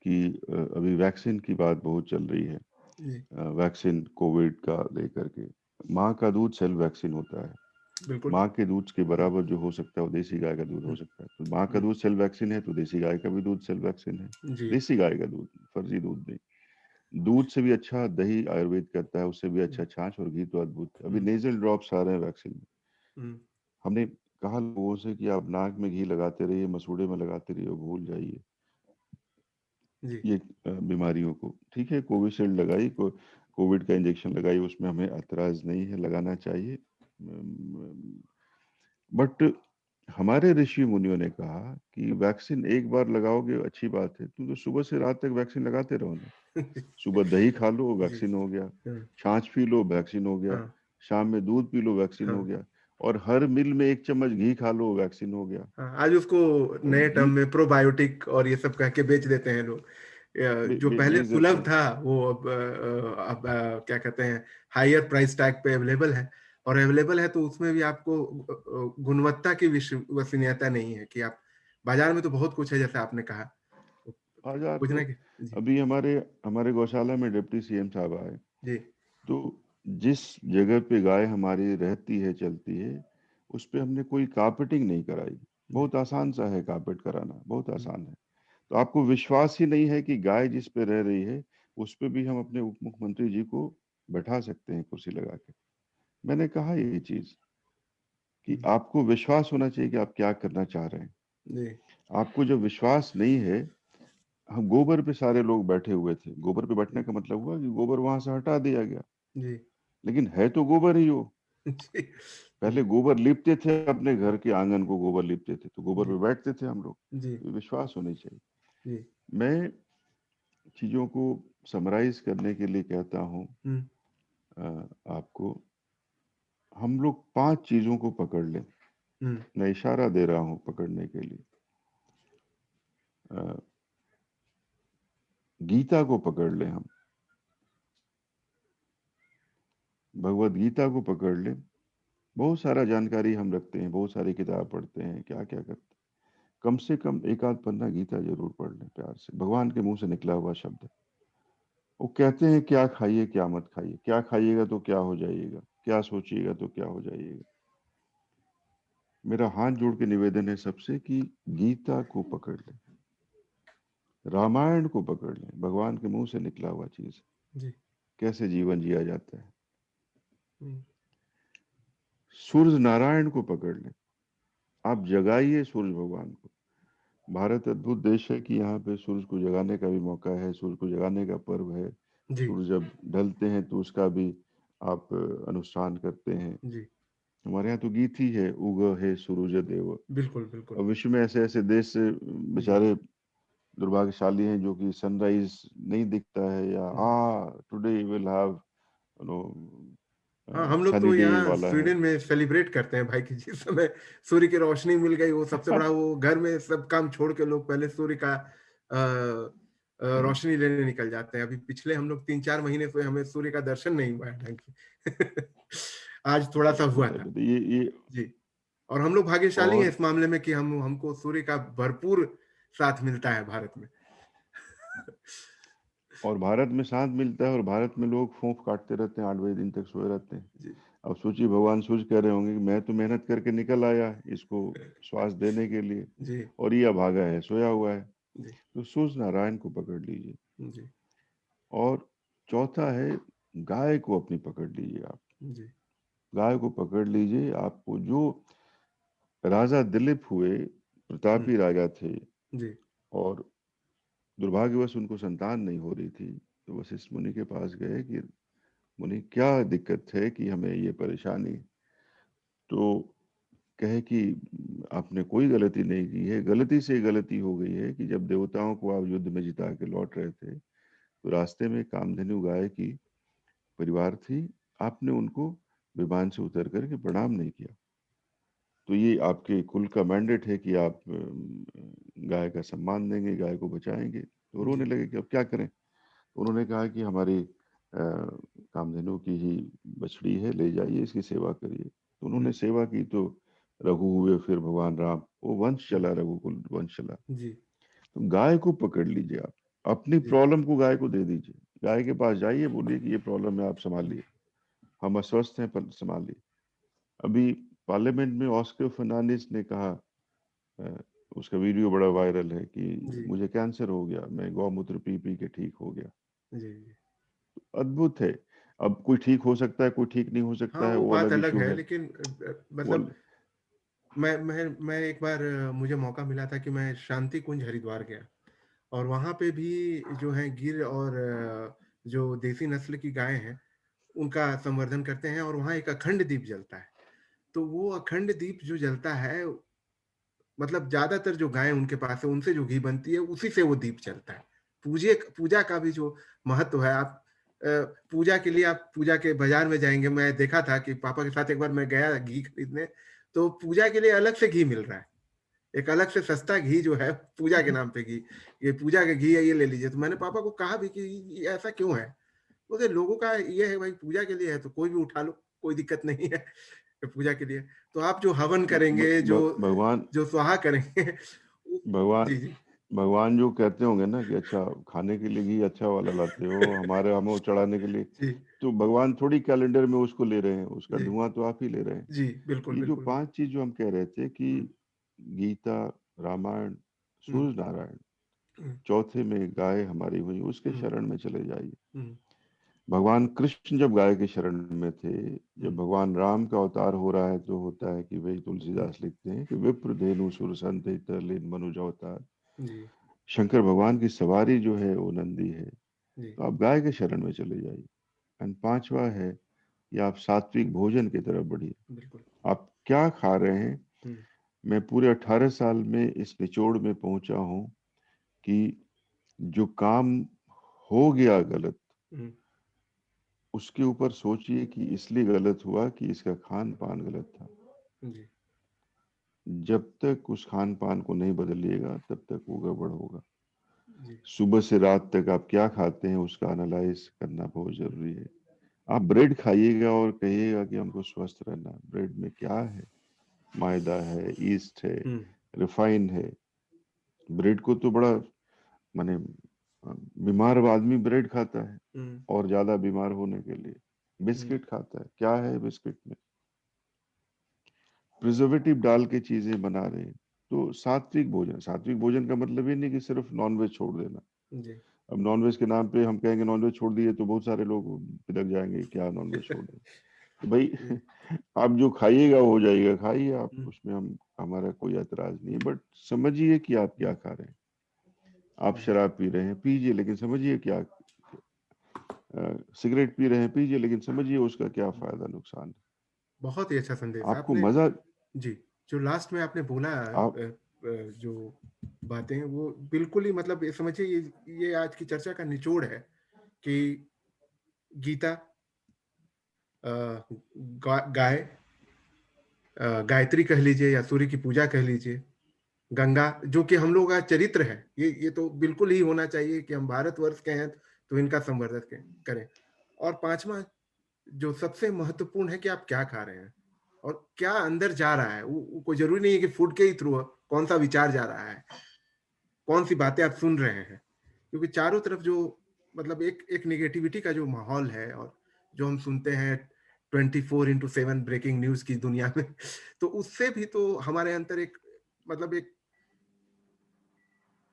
कि अभी वैक्सीन की बात बहुत चल रही है।
जी,
वैक्सीन कोविड का लेकर के माँ का दूध सेल्फ वैक्सीन होता है।
बिल्कुल।
माँ के दूध के
हुँ,
बराबर जो हो सकता है वो देसी गाय का दूध हो
हुँ,
सकता है। तो माँ का
हुँ,
दूध सेल्फ वैक्सीन है तो देसी गाय का भी दूध सेल्फ वैक्सीन है।
जी,
देसी गाय का दूध, फर्जी दूध नहीं। दूध से भी अच्छा दही आयुर्वेद करता है, उससे भी
हुँ,
अच्छा छाछ और घी तो अद्भुत है। अभी
हुँ,
नेज़ल ड्रॉप्स आ रहे हैं वैक्सीन में।
हुँ,
हमने कहा लोगों से कि आप नाक में घी लगाते रहिए, मसूड़े में लगाते रहिए, भूल जाइए
जी,
ये बीमारियों को। ठीक है, कोविशील्ड लगाई, कोविड का इंजेक्शन लगाई, उसमें हमें ऐतराज़ नहीं है, लगाना चाहिए। बट हमारे ऋषि मुनियों ने कहा कि वैक्सीन एक बार लगाओगे अच्छी बात है, तुम तो सुबह से रात तक वैक्सीन लगाते रहो ना। सुबह दही खा लो,
जी,
वैक्सीन हो गया।
हाँ,
छाछ पी लो, वैक्सीन हो गया।
हाँ,
शाम में दूध पी लो, वैक्सीन
हाँ।
हो गया। और हर मील में 1 चम्मच घी खा लो, वैक्सीन हो गया।
हाँ, आज उसको
और
नए
घी
टर्म में प्रोबायोटिक और ये सब कह के बेच देते हैं लोग।
बे
जो
बे
पहले
बेच देते
सुलभ
हैं।
था वो अब क्या कहते हैं, हायर प्राइस टैग पे अवेलेबल है, और अवेलेबल है तो उसमें भी आपको गुणवत्ता की विश्वसनीयता नहीं है कि आप बाजार में तो बहुत कुछ है जैसे आपने कहा। तो
बाज़ार तो
खोजना कि जी,
अभी हमारे हमारे गौशाला में डिप्टी सीएम साहब आए,
जी,
तो जिस जगह पे गाय हमारी रहती है, चलती है, उस पे हमने कोई कार्पेटिंग नहीं कराई।
जी,
बहुत आसान सा है कार्पेट कराना, बहुत
हुँ,
आसान है। तो आपको विश्वास ही नहीं है कि गाय जिस पे रह रही है, उस पे भी हम अपने उप मुख्यमंत्री जी को बैठा सकते हैं कुर्सी लगा के। मैंने कहा ये चीज़ कि
हुँ,
आपको विश्वास होना चाहिए कि आप क्या करना चाह रहे हैं।
जी,
आपको जब विश्वास नहीं है, हम गोबर पे सारे लोग बैठे हुए थे। गोबर पे बैठने
हुँ,
का मतलब हुआ कि गोबर वहाँ से हटा दिया गया,
जी,
लेकिन है तो गोबर ही वो।
जी,
पहले
हुँ,
गोबर लीपते थे, अपने घर के आंगन को गोबर लीपते थे, तो गोबर
जी,
पे बैठते थे हम लोग।
जी,
तो विश्वास होनी चाहिए।
जी,
मैं चीज़ों को समराइज़ करने के लिए कहता हूँ
हुँ,
आपको, हम लोग 5 चीज़ों को पकड़ लें।
हुँ,
मैं इशारा दे रहा हूँ पकड़ने के लिए। अ, गीता को पकड़ लें हम, भगवद गीता को पकड़ लें। बहुत सारा जानकारी हम रखते हैं, बहुत सारी किताब पढ़ते हैं, क्या-क्या करते हैं। कम से कम 1 आध पन्ना गीता ज़रूर पढ़ लें प्यार से। भगवान के मुँह से निकला हुआ शब्द है। वो कहते हैं क्या खाइए, क्या मत खाइए। क्या खाइएगा तो क्या हो जाइएगा, क्या सोचिएगा तो क्या हो जाइएगा। मेरा हाथ जोड़ के निवेदन है सबसे कि गीता को पकड़ लें, रामायण को पकड़ लें, भगवान के मुँह से निकला हुआ चीज़ है।
जी,
कैसे जीवन जिया जाता है।
हुँ,
सूर्य नारायण को पकड़ लें, आप जगाइए सूर्य भगवान को। भारत अद्भुत देश है कि यहाँ पे सूरज को जगाने का भी मौका है, सूरज को जगाने का पर्व है।
जी,
सूरज जब ढलते हैं तो उसका भी आप अनुष्ठान करते हैं।
जी,
हमारे यहाँ तो गीत ही है, उग है सूरज देव।
बिल्कुल, बिल्कुल।
और विश्व में ऐसे-ऐसे देश
जी,
बेचारे दुर्भाग्यशाली हैं जो कि सनराइज़ नहीं दिखता है, या
जी।
Today will have you know
हाँ, हम लोग
सनी
तो
डे
यहाँ
वाला है।
स्वीडन में सेलिब्रेट करते हैं भाई कि जिस समय सूर्य की रोशनी मिल गई वो सबसे बड़ा, वो घर में सब काम छोड़ के लोग पहले सूर्य का
हुँ,
रोशनी लेने निकल जाते हैं। अभी पिछले हम लोग 3-4 महीने से हमें सूर्य का दर्शन नहीं हुआ है ढंग से। आज थोड़ा-सा हुआ था।
ये
जी, और हम लोग भाग्यशाली हैं
और
इस मामले में कि हम हमको सूर्य का भरपूर साथ मिलता है भारत में।
भारत में शांत मिलता है, और भारत में लोग फूँक काटते रहते हैं, 8 बजे दिन तक सोए रहते हैं।
जी,
अब सोचिए भगवान सूर्य कह रहे होंगे कि मैं तो मेहनत करके निकल आया इसको श्वास देने के लिए,
जी,
और ये अभागा है, सोया हुआ है।
जी,
तो सूर्य नारायण को पकड़ लीजिए।
जी,
और चौथा है, गाय को अपनी पकड़ लीजिए आप।
जी,
गाय को पकड़ लीजिए, आपको जो राजा दिलीप हुए,
हुँ,
प्रतापी राजा थे,
जी,
और दुर्भाग्यवश उनको संतान नहीं हो रही थी। तो वशिष्ठ मुनि के पास गए कि मुनि क्या दिक्कत है कि हमें ये परेशानी है? तो कहे कि आपने कोई गलती नहीं की है, गलती से गलती हो गई है कि जब देवताओं को आप युद्ध में जिता के लौट रहे थे, तो रास्ते में कामधेनु गाय की परिवार थी, आपने उनको विमान से उतर कर के प्रणाम नहीं किया। तो ये आपके कुल का मैंडेट है कि आप गाय का सम्मान देंगे, गाय को बचाएँगे। तो रोने
जी,
लगे कि अब क्या करें? उन्होंने कहा कि हमारी कामधेनु की ही बछड़ी है, ले जाइए, इसकी सेवा करिए। तो
हुँ,
उन्होंने सेवा की तो रघु हुए फिर भगवान राम, वो वंश
हुँ,
चला, रघुकुल वंश चला।
जी,
तो गाय को पकड़ लीजिए आप, अपनी
जी,
प्रॉब्लम को गाय को दे दीजिए। गाय के पास जाइए, बोलिए कि ये प्रॉब्लम है, आप सँभालिए, हम अस्वस्थ हैं पर सँभालिए। अभी पार्लियामेंट में ऑस्कर फर्नांडिस ने कहा, अ, उसका वीडियो बड़ा वायरल है कि
जी,
मुझे कैंसर हो गया, मैं गौमूत्र पी-पी के ठीक हो गया।
जी, जी।
अद्भुत है। अब कोई ठीक हो सकता है, कोई ठीक नहीं हो
हाँ,
सकता है,
वो
वो
बात
अलग
अलग
इश्यू
है
है।
लेकिन
वो
मतलब मैं एक बार मुझे मौका मिला था कि मैं शांति कुंज हरिद्वार गया और वहाँ पे भी जो है गिर और जो देसी नस्ल की गाय हैं, उनका संवर्धन करते हैं और वहाँ एक अखंड दीप जलता है। तो वो अखंड दीप जो जलता है मतलब ज़्यादातर जो गायें उनके पास है, उनसे जो घी बनती है, उसी से वो दीप जलता है। पूजा का भी जो महत्व है, आप पूजा के लिए आप पूजा के बाज़ार में जाएँगे, मैं देखा था कि पापा के साथ एक बार मैं गया घी खरीदने, तो पूजा के लिए अलग से घी मिल रहा है। एक अलग से सस्ता घी जो है, पूजा के नाम पे घी, ये पूजा का घी है, ये ले लीजिए। तो मैंने पापा को कहा भी कि ये ऐसा क्यों है? बोले लोगों का ये है भाई पूजा के लिए है, तो कोई भी उठा लो, कोई दिक्कत नहीं है, पूजा के लिए। तो आप जो हवन
ब
करेंगे,
ब
जो
भगवान
जो स्वाहा करेंगे वो
भगवान
जी, जी।
भगवान जो कहते होंगे ना कि अच्छा खाने के लिए घी अच्छा वाला लाते हो, हमारे हमें चढ़ाने के लिए,
जी,
तो भगवान थोड़ी कैलेंडर में उसको ले रहे हैं, उसका
जी,
धुआँ तो आप ही ले रहे हैं।
जी, बिल्कुल,
ये जो
बिल्कुल, बिल्कुल।
5 चीज़ जो हम कह रहे थे कि
हुँ,
गीता, रामायण,
हुँ,
सूर्य नारायण,
हुँ,
चौथे में गाय हमारी हुई, उसके
हुँ,
शरण में चले जाइए।
हुँ,
भगवान कृष्ण जब गाय के शरण में थे,
हुँ,
जब भगवान राम का अवतार हो रहा है तो होता है कि वही
हुँ,
तुलसीदास लिखते हैं कि विप्र धेनु सुर संत हित लीन मनुज अवतार।
जी,
शंकर भगवान की सवारी जो है वो नंदी है,
जी,
तो आप गाय के शरण में चले जाइए। एंड पांचवा है कि आप सात्विक भोजन की तरफ बढ़िए।
बिल्कुल।
आप क्या खा रहे हैं?
हुँ,
मैं पूरे 18 साल में इस निचोड़ में पहुंचा हूं कि जो काम हो गया गलत,
हुँ,
उसके ऊपर सोचिए कि इसलिए गलत हुआ कि इसका खान पान गलत था।
जी,
जब तक उस खान पान को नहीं बदलिएगा तब तक वो गड़बड़ होगा।
जी,
सुबह से रात तक आप क्या खाते हैं उसका एनालाइज करना बहुत जरूरी है। आप ब्रेड खाइएगा और कहिएगा कि हमको स्वस्थ रहना है, ब्रेड में क्या है? मैदा है, ईस्ट है,
हुँ,
रिफाइन है। ब्रेड को तो बड़ा माने बीमार आदमी ब्रेड खाता है
हुँ,
और ज्यादा बीमार होने के लिए
हुँ,
बिस्किट खाता है। क्या है बिस्किट में? प्रिजर्वेटिव डाल के चीजें बना रहे हैं। तो सात्विक भोजन का मतलब ये नहीं कि सिर्फ नॉनवेज छोड़ देना।
जी।
अब नॉनवेज के नाम पे हम कहेंगे नॉनवेज छोड़ दिए तो बहुत सारे लोग पिदक जाएंगे, क्या नॉनवेज छोड़ दें? तो भाई
जी,
आप जो खाइएगा वो हो जाइएगा, खाइए आप,
हुँ,
उसमें हम हमारा कोई ऐतराज नहीं है, बट समझिए कि आप क्या
हुँ,
खा रहे हैं। आप
जी।
शराब पी रहे हैं, पीजिए, लेकिन समझिए क्या, सिगरेट पी रहे हैं, पीजिए, लेकिन समझिए उसका क्या
हुँ,
फायदा नुकसान है।
बहुत ही अच्छा संदेश
आपको
आपने
मजा
जी, जो लास्ट में आपने बोला
आप
जो बातें हैं वो बिल्कुल ही मतलब ये समझिए ये आज की चर्चा का निचोड़ है कि गीता अ, गाय गायत्री कह लीजिए या सूर्य की पूजा कह लीजिए, गंगा जो कि हम लोग का चरित्र है, ये तो बिल्कुल ही होना चाहिए कि हम भारतवर्ष के हैं तो इनका संवर्धन करें। और 5वां जो सबसे महत्वपूर्ण है कि आप क्या खा रहे हैं और क्या अंदर जा रहा है। वो कोई ज़रूरी नहीं है कि फूड के ही थ्रू कौन-सा विचार जा रहा है, कौन-सी बातें आप सुन रहे हैं। क्योंकि चारों तरफ जो मतलब एक एक नेगेटिविटी का जो माहौल है और जो हम सुनते हैं 24/7 ब्रेकिंग न्यूज़ की दुनिया में, तो उससे भी तो हमारे अंदर एक मतलब एक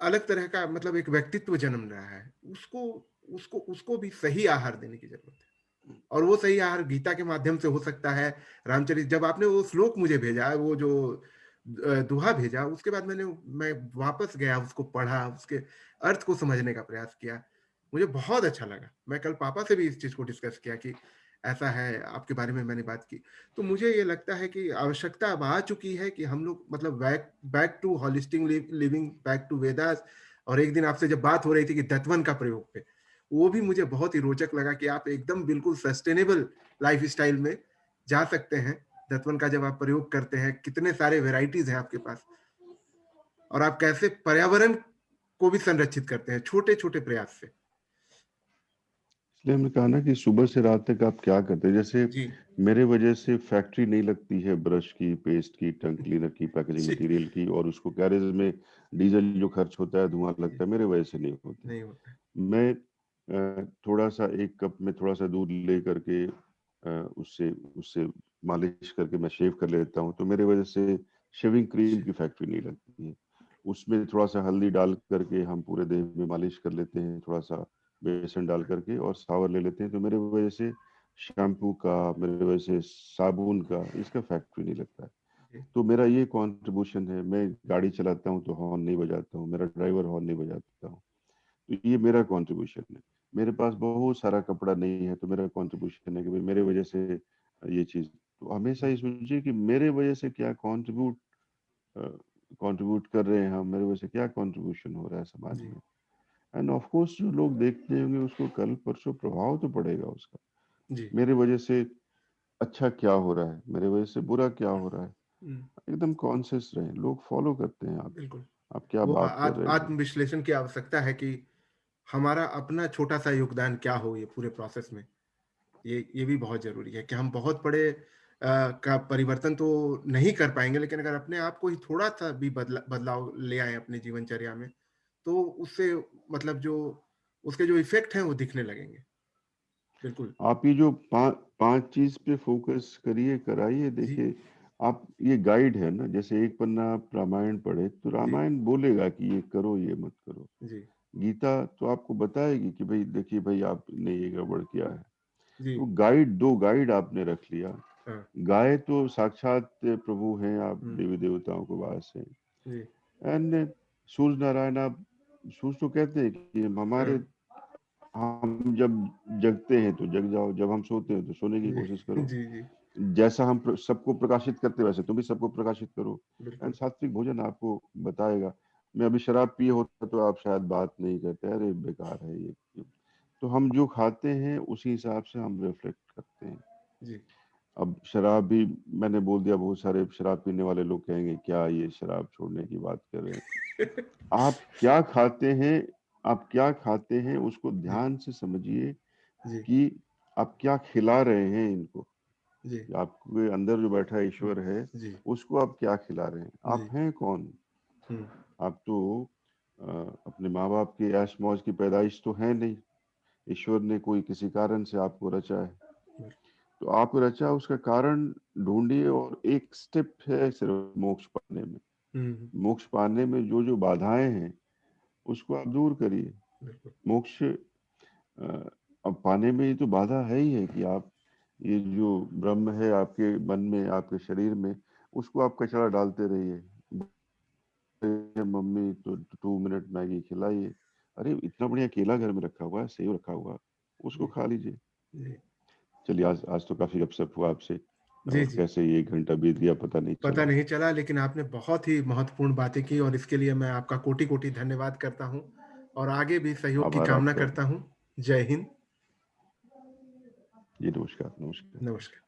अलग तरह का मतलब एक व्यक्तित्व जन्म रहा है। उसको उसको उसको भी सही आहार देने की ज़रूरत है। और वो सही आहार गीता के माध्यम से हो सकता है। रामचरित जब आपने वो श्लोक मुझे भेजा, वो जो दोहा भेजा, उसके बाद मैं वापस गया, उसको पढ़ा, उसके अर्थ को समझने का प्रयास किया। मुझे बहुत अच्छा लगा। मैं कल पापा से भी इस चीज़ को डिस्कस किया कि ऐसा है, आपके बारे में मैंने बात की। तो मुझे ये लगता है कि आवश्यकता अब आ चुकी है कि हम लोग मतलब back back to holistic living, back to Vedas. और एक दिन आपसे जब बात हो रही थी कि दत्वन का प्रयोग पे, वो भी मुझे बहुत ही रोचक लगा कि आप एकदम बिल्कुल सस्टेनेबल लाइफ़स्टाइल में जा सकते हैं। दत्वन का जब आप प्रयोग करते हैं, कितने सारे वैराइटीज़ हैं आपके पास, और आप कैसे पर्यावरण को भी संरक्षित करते हैं, छोटे-छोटे प्रयास से।
इसलिए हमने कहा ना कि सुबह से रात तक आप क्या करते हैं? जैसे
जी।
मेरे वजह से फैक्ट्री नहीं लगती है ब्रश की, पेस्ट की, टंग क्लीनर की, पैकेजिंग
जी,
मटीरियल की, और उसको गैरेज में डीज़ल जो खर्च होता है, धुआँ
जी,
लगता है, मेरे वजह से नहीं होता।
नहीं होता है।
मैं थोड़ा-सा 1 कप में थोड़ा-सा दूध ले कर के उससे उससे मालिश करके मैं शेव कर लेता हूँ, तो मेरे वजह से शेविंग क्रीम
श
की फैक्ट्री नहीं लगती है। उसमें थोड़ा-सा हल्दी डाल कर के हम पूरे देह में मालिश कर लेते हैं, थोड़ा-सा बेसन डाल कर के और शावर ले लेते हैं, तो मेरे वजह से शैम्पू का, मेरे वजह से साबुन का, इसका फैक्ट्री नहीं लगता है।
जी,
तो मेरा ये कॉन्ट्रिब्यूशन है, मैं गाड़ी चलाता हूँ तो हॉर्न नहीं बजाता हूँ, मेरा ड्राइवर हॉर्न नहीं बजाता हूँ। तो ये मेरा कंट्रीब्यूशन है। मेरे पास बहुत सारा कपड़ा नहीं है, तो मेरा कंट्रीब्यूशन है कि भाई मेरे वजह से ये चीज़, तो हमेशा
जी,
ये सोचिए कि मेरे वजह से क्या अ, कंट्रीब्यूट कर रहे हैं हम, मेरे वजह से क्या कंट्रीब्यूशन हो रहा है समाज
जी,
में। एंड ऑफ कोर्स जो लोग देखते होंगे उसको कल परसों प्रभाव तो पड़ेगा उसका।
जी।
मेरे वजह से अच्छा क्या हो रहा है, मेरे वजह से बुरा क्या हो रहा है,
हुँ,
एकदम कॉन्शियस रहें, लोग फॉलो करते हैं
बिल्कुल।
आप क्या
वो
बात कर रहे हैं।
आत्म-विश्लेषण की आवश्यकता है कि हमारा अपना छोटा-सा योगदान क्या हो ये पूरे प्रोसेस में। ये भी बहुत ज़रूरी है कि हम बहुत बड़े का परिवर्तन तो नहीं कर पाएँगे, लेकिन अगर अपने आप को ही थोड़ा-सा भी बदलाव ले आएँ अपने जीवनचर्या में, तो उससे मतलब जो उसके जो इफ़ेक्ट हैं वो दिखने लगेंगे। बिल्कुल।
आप ये जो 5 चीज़ पे फ़ोकस करिए, कराइए,
जी,
देखिए आप, ये गाइड है ना, जैसे एक पन्ना आप रामायण पढ़े, तो
जी,
रामायण बोलेगा कि ये करो, ये मत करो।
जी,
गीता तो आपको बताएगी कि भई देखिए भई आपने ये गड़बड़ किया है।
जी,
तो गाइड 2 गाइड आपने रख लिया।
हाँ,
गाय तो साक्षात प्रभु हैं, आप
हुँ,
देवी-देवताओं के वास हैं।
जी,
एंड सूर्य नारायण, आप सूर्य तो कहते हैं कि
हाँ,
हमारे, हम जब जगते हैं तो जग जाओ, जब हम सोते हैं तो सोने की
जी,
कोशिश करो।
जी, जी,
जैसा हम सबको प्रकाशित करते वैसे तुम भी सबको प्रकाशित करो। एंड
बिल्कुल।
सात्विक भोजन आपको बताएगा। मैं अभी शराब पिए होता तो आप शायद बात नहीं करते, अरे बेकार है ये क्यों। तो हम जो खाते हैं उसी हिसाब से हम रिफ्लेक्ट करते हैं।
जी,
अब शराब भी मैंने बोल दिया, बहुत सारे शराब पीने वाले लोग कहेंगे क्या ये शराब छोड़ने की बात कर रहे हैं। आप क्या खाते हैं, आप क्या खाते हैं उसको
जी,
ध्यान से समझिए
जी,
कि आप क्या खिला रहे हैं इनको।
जी,
आपके अंदर जो बैठा
हुँ,
ईश्वर है,
जी,
उसको आप क्या खिला रहे हैं? आप
जी,
हैं कौन?
हुँ,
आप तो अ, अपने माँ-बाप के ऐश-मौज की पैदाइश तो हैं नहीं। ईश्वर ने कोई किसी कारण से आपको रचा है।
बिल
तो आपको रचा, उसका कारण ढूँढिए, और एक स्टेप है सिर्फ़ मोक्ष पाने में।
हुँ, हुँ,
मोक्ष पाने में जो-जो बाधाएँ हैं, उसको आप दूर करिए।
बिल्कुल।
मोक्ष अब पाने में ये तो बाधा है ही है कि आप, ये जो ब्रह्म है आपके मन में, आपके शरीर में, उसको आप कचरा डालते रहिए। बोले, मम्मी तो 2 मिनट मैगी खिलाइए। अरे इतना बढ़िया केला घर में रखा हुआ है, सेब रखा हुआ है, उसको
जी,
खा लीजिए।
जी,
चलिए, आज आज तो काफ़ी गपशप हुआ आपसे,
जी,
और
जी।
कैसे ये 1 घंटा बीत गया पता नहीं
पता
चला।
नहीं चला, लेकिन आपने बहुत ही महत्वपूर्ण बातें की और इसके लिए मैं आपका कोटि-कोटि धन्यवाद करता हूँ और आगे भी सहयोग की
आभार
कामना
आपका।
करता हूँ। जय हिंद,
जी, नमस्कार, नमस्कार।
नमस्कार।